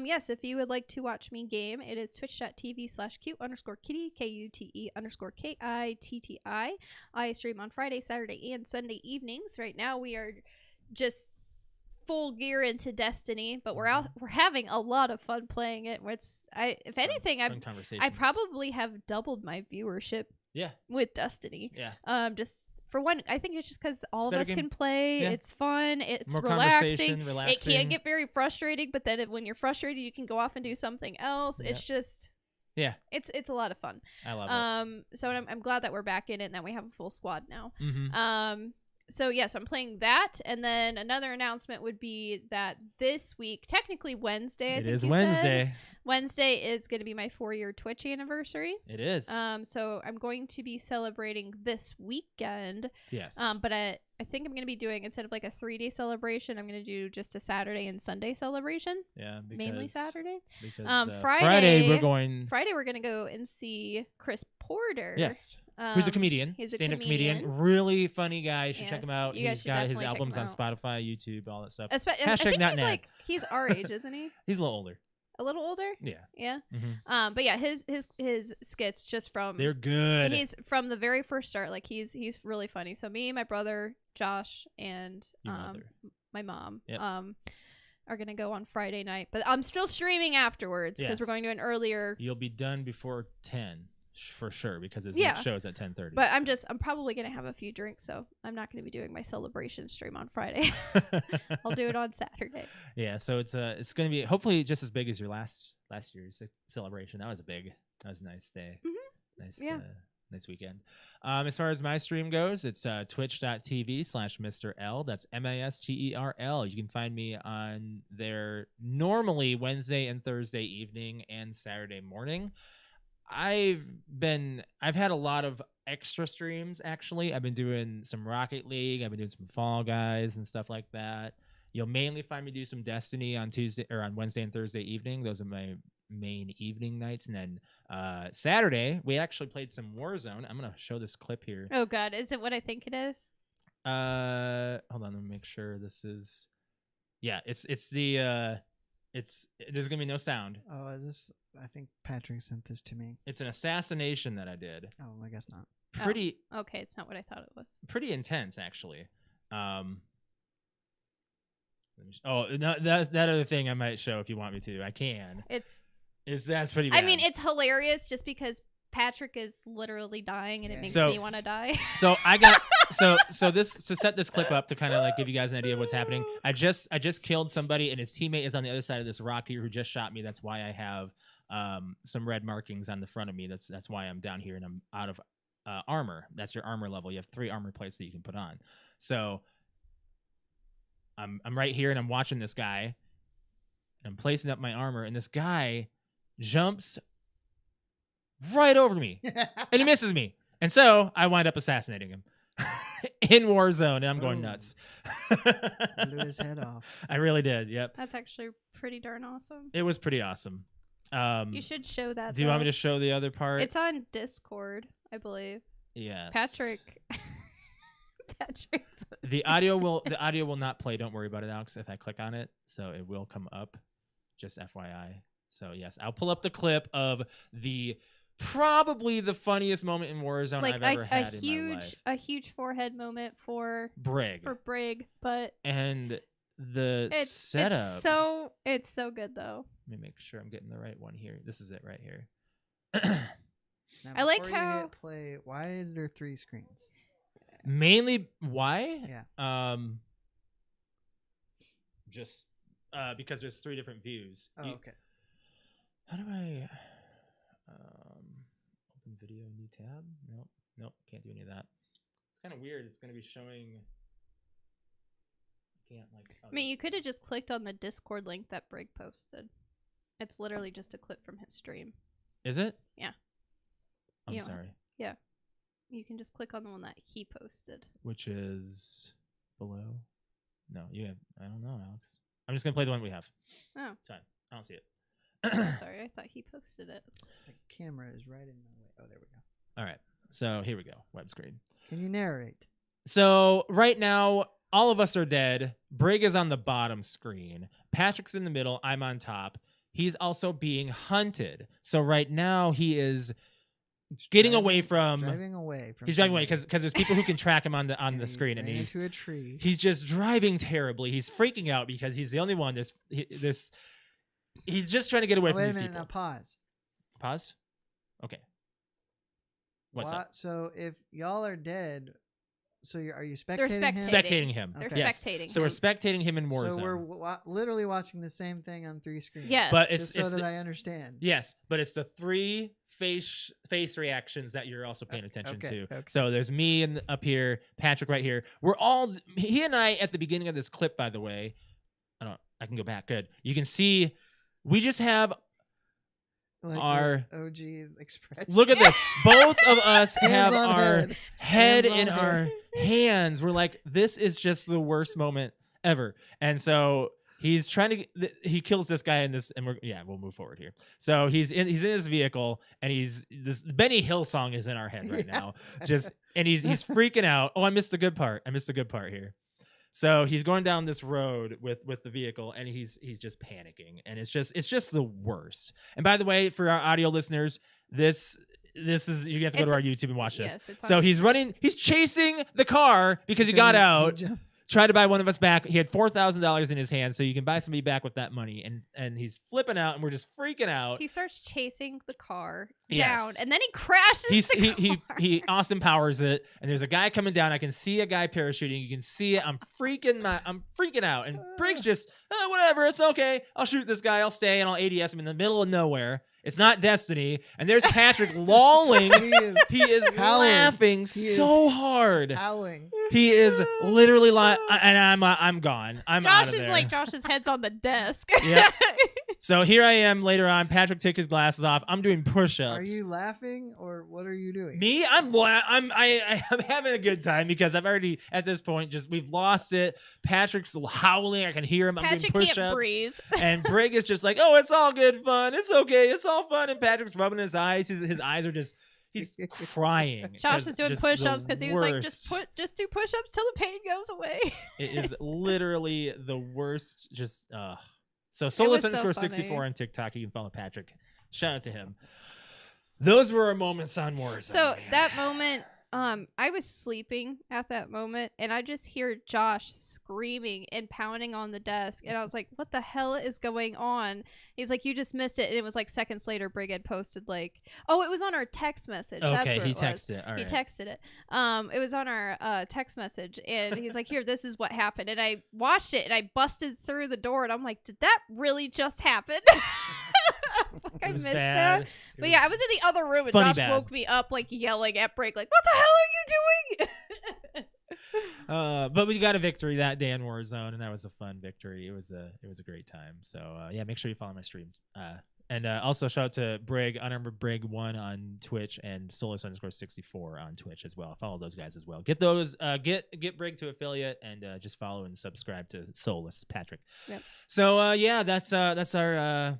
Yes, if you would like to watch me game, it is twitch.tv/cute_kitty, KUTE_KITTI. I stream on Friday, Saturday, and Sunday evenings. Right now, we are just full gear into Destiny, but we're having a lot of fun playing it. If anything, I probably have doubled my viewership. Yeah. With Destiny. Yeah. Just for one, I think it's just because all of us game. Can play. Yeah. It's fun. It's more relaxing. Relaxing. It can get very frustrating, but then when you're frustrated, you can go off and do something else. Yep. It's just. Yeah. It's a lot of fun. I love it. So I'm glad that we're back in it and that we have a full squad now. Mm-hmm. So I'm playing that, and then another announcement would be that this week, technically Wednesday, I think is you Wednesday. said, Wednesday is going to be my 4-year Twitch anniversary. It is. So I'm going to be celebrating this weekend. Yes. But I think I'm going to be doing, instead of like a 3-day celebration, I'm going to do just a Saturday and Sunday celebration. Yeah. Mainly Saturday. Because Friday we're going to go and see Chris Porter. Yes. Who's a comedian? He's a stand-up comedian. Really funny guy. You should check him out. He's got his albums on Spotify, YouTube, all that stuff. I think he's our age, isn't he? He's a little older. A little older? Yeah. Yeah. Mm-hmm. But yeah, his skits just from they're good. He's from the very first start. Like he's really funny. So me, my brother Josh, and my mom yep. are gonna go on Friday night. But I'm still streaming afterwards because we're going to an earlier. You'll be done before 10. For sure, because his next show is at 10:30. But I'm probably gonna have a few drinks, so I'm not gonna be doing my celebration stream on Friday. I'll do it on Saturday. Yeah, so it's gonna be hopefully just as big as your last year's celebration. That was a nice day. Mm-hmm. Nice weekend. As far as my stream goes, it's twitch.tv/Mr. L. That's MASTERL. You can find me on there normally Wednesday and Thursday evening and Saturday morning. I've had a lot of extra streams, actually. I've been doing some Rocket League. I've been doing some Fall Guys and stuff like that. You'll mainly find me do some Destiny on Wednesday and Thursday evening. Those are my main evening nights. And then Saturday, we actually played some Warzone. I'm going to show this clip here. Oh, God. Is it what I think it is? Hold on. Let me make sure this is... Yeah, it's the... there's going to be no sound. Oh, is this... I think Patrick sent this to me. It's an assassination that I did. Oh, I guess not. Okay, it's not what I thought it was. Pretty intense, actually. Oh, no, that's that other thing I might show if you want me to. I can. That's pretty bad. I mean, it's hilarious just because Patrick is literally dying and it makes So- me want to die. So I got so this to set this clip up to kind of like give you guys an idea of what's happening. I just killed somebody and his teammate is on the other side of this rock here who just shot me. That's why I have some red markings on the front of me. That's why I'm down here and I'm out of armor. That's your armor level. You have 3 armor plates that you can put on. So I'm right here and I'm watching this guy. And I'm placing up my armor and this guy jumps right over me and he misses me. And so I wind up assassinating him in Warzone and I'm going nuts. Blew his head off. I really did. Yep. That's actually pretty darn awesome. It was pretty awesome. You should show that. Do you want me to show the other part? It's on Discord, I believe. Yes. Patrick. The audio will not play. Don't worry about it, Alex. If I click on it, so it will come up. Just FYI. So yes, I'll pull up the clip of probably the funniest moment in Warzone I've ever had in my life. A huge forehead moment for Brig. But And the setup. It's so good though. Let me make sure I'm getting the right one here. This is it right here. Now, I like before you how- hit play. Why is there 3 screens? Mainly why? Yeah. Just because there's 3 different views. Oh, okay. How do I open video, new tab? Nope, can't do any of that. It's kind of weird. It's going to be showing. I can't I mean, you could have just clicked on the Discord link that Brig posted. It's literally just a clip from his stream. Is it? Yeah. I'm sorry. Yeah. You can just click on the one that he posted. Which is below? No, you have. I don't know, Alex. I'm just gonna play the one we have. Oh. It's fine. I don't see it. Sorry, I thought he posted it. The camera is right in my way. Oh, there we go. All right. So here we go. Web screen. Can you narrate? So right now, all of us are dead. Brig is on the bottom screen. Patrick's in the middle. I'm on top. He's also being hunted. So right now he is getting away from. Driving away from. He's driving away somebody. because there's people who can track him on the And the he screen, and ran he's into a tree. he's just driving terribly. He's freaking out because he's the only one. He's just trying to get away from Wait these a minute. people. Now pause. Pause. Okay. What's up? So if y'all are dead, so are you They're spectating him? Spectating him. They're Okay. Yes. spectating So we're him. spectating him in Warzone. So we're literally watching the same thing on 3 screens. Yes. But Just it's so that the- I understand. Yes, but it's the 3 face reactions that you're also paying attention Okay, to. okay. So there's me up here, Patrick right here. He and I at the beginning of this clip, by the way. I can go back. Good. You can see we just have. Like Our- this OG's expression. Look at this. Both of us have Hands on our head. head Hands on in our head. hands. We're like, this is just the worst moment ever. And so he's trying to. He kills this guy in this, and we'll move forward here. So he's in his vehicle, and this Benny Hill song is in our head right now. And he's freaking out. Oh, I missed the good part. here. So he's going down this road with the vehicle, and he's just panicking, and it's just the worst. And by the way, for our audio listeners, this is you have to go to our YouTube and watch this. So he's running, he's chasing the car because he got out. Tried to buy one of us back. He had $4,000 in his hand, so you can buy somebody back with that money. And he's flipping out, and we're just freaking out. He starts chasing the car Yes. down, and then he crashes the car. He Austin Powers it, and there's a guy coming down. I can see a guy parachuting. You can see it. I'm freaking out. And Briggs just whatever. It's okay. I'll shoot this guy. I'll stay and I'll ADS him in the middle of nowhere. It's not Destiny. And there's Patrick lolling. He is howling. laughing so hard. Howling. He is literally and I'm gone. I'm Josh out of is there. like Josh's head's on the desk. Yeah. So here I am later on. Patrick took his glasses off. I'm doing push-ups. Are you laughing or what are you doing? Me? I'm having a good time because I've already at this point we've lost it. Patrick's howling. I can hear him. I'm Patrick doing push-ups. can't breathe. And Brig is just like, oh, it's all good fun. It's okay. It's all fun. And Patrick's rubbing his eyes. His eyes are he's crying. Josh is doing Just push-ups the because he was like, worst. just do push-ups till the pain goes away. It is literally the worst. So Solus was so _64 funny. on TikTok. You can follow Patrick. Shout out to him. Those were our moments on Warzone. So man. that moment I was sleeping at that moment, and I just hear Josh screaming and pounding on the desk, and I was like, what the hell is going on? He's like, you just missed it. And it was like seconds later, Brig had posted like, oh, it was on our text message. That's Okay, where he it was. texted it. All He right. texted it. It was on our text message, and he's like, here, this is what happened. And I watched it, and I busted through the door, and I'm like, did that really just happen? Like, I It was missed bad. that. But yeah, I was in the other room, and funny Josh bad. woke me up like yelling at Brig, like, what the hell are you doing? But we got a victory that day in Warzone, and that was a fun victory. It was a great time. So yeah, make sure you follow my stream. And also shout out to Brig, Unarmored Brig 1 on Twitch, and Solus_64 on Twitch as well. Follow those guys as well. Get those, get Brig to affiliate, and just follow and subscribe to Solus Patrick. Yep. So yeah, that's our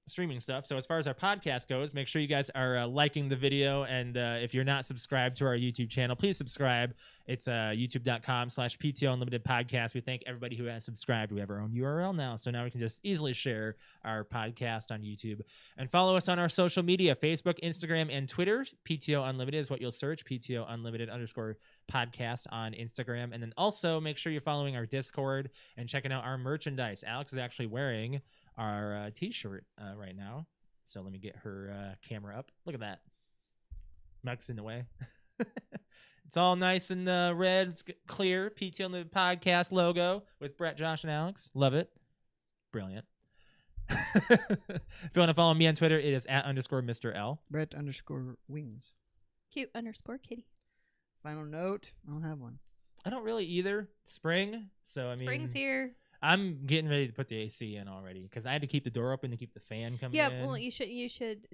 streaming stuff. So as far as our podcast goes, make sure you guys are liking the video, and if you're not subscribed to our YouTube channel, please subscribe. It's youtube.com/PTOUnlimited podcast. We thank everybody who has subscribed. We have our own URL now, so now we can just easily share our podcast on YouTube. And follow us on our social media: Facebook, Instagram, and Twitter. PTO Unlimited is what you'll search. PTO Unlimited _podcast on Instagram. And then also make sure you're following our Discord and checking out our merchandise. Alex is actually wearing our t-shirt right now, so let me get her camera up. Look at that. Mike's in the way. It's all nice and red. It's clear. PT on the podcast logo with Brett, Josh, and Alex. Love it. Brilliant. If you want to follow me on Twitter, it is @_Mr. L. Brett_wings. Cute_kitty. Final note. I don't have one. I don't really either. Spring, so I mean, Spring's here. I'm getting ready to put the AC in already because I had to keep the door open to keep the fan coming Yeah, in. well, you should.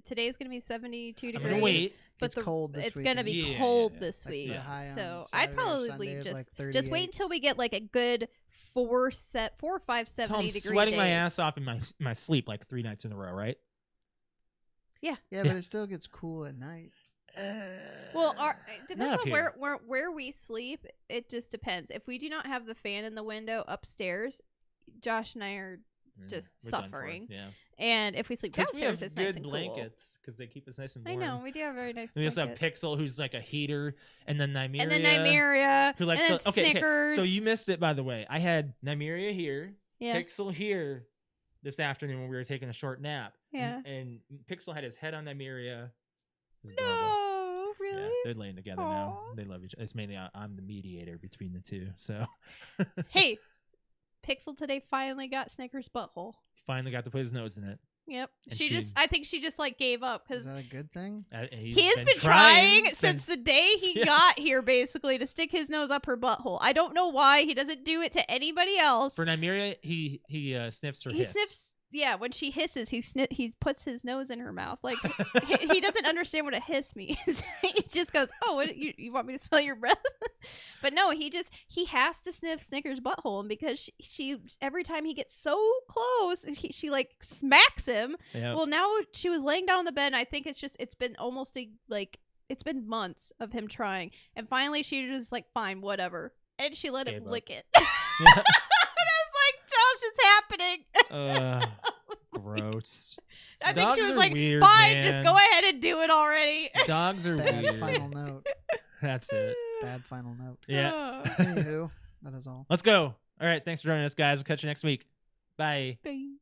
Today's gonna be 72 I'm degrees. gonna wait. It's cold this it's week. gonna be Yeah, cold yeah. this Like week. the high on So Saturday I'd or probably Sunday is just like just 38. wait until we get like a good 4 or 5 So 70 I'm degree sweating days. my ass off in my sleep like 3 nights in a row, right? Yeah, Yeah. but it still gets cool at night. Well, it Not depends up on here. where we sleep. It just depends. If we do not have the fan in the window upstairs, Josh and I are just we're done for. suffering. Yeah. And if we sleep 'Cause we downstairs, have it's good nice and cool. blankets because they keep us nice and I warm. know we do have very nice. We also have blankets. Pixel, who's like a heater, and then Nymeria. And then Nymeria, who likes and then to, okay, Snickers. So you missed it, by the way. I had Nymeria here, yeah, Pixel here this afternoon when we were taking a short nap. yeah. And Pixel had his head on Nymeria. It was adorable. No, Yeah, really. they're laying together now. Aw. They love each other. It's mainly I'm the mediator between the two. So Hey, Pixel today finally got Snickers' butthole. finally got to put his nose in it. Yep. And I think she just like gave up Is because that a good thing? He's he has been trying since the day he got here, basically, to stick his nose up her butthole. I don't know why he doesn't do it to anybody else. For Nymeria, he sniffs her He hiss. sniffs. Yeah, when she hisses, he puts his nose in her mouth. Like he doesn't understand what a hiss means. He just goes, "Oh, what, you want me to smell your breath?" But no, he has to sniff Snickers' butthole, and because she every time he gets so close, she like smacks him. Yep. Well, now she was laying down on the bed, and I think it's been almost it's been months of him trying, and finally she was like, "Fine, whatever," and she let him Gave up. lick it. Yeah. And I was like, "Josh, it's happening." Gross. I think she Dogs was are like, weird, "Fine, man. just go ahead and do it already." Dogs are Bad weird. final note. That's it. Bad final note. Yeah. Anywho, that is all. Let's go. All right. Thanks for joining us, guys. We'll catch you next week. Bye. Bye.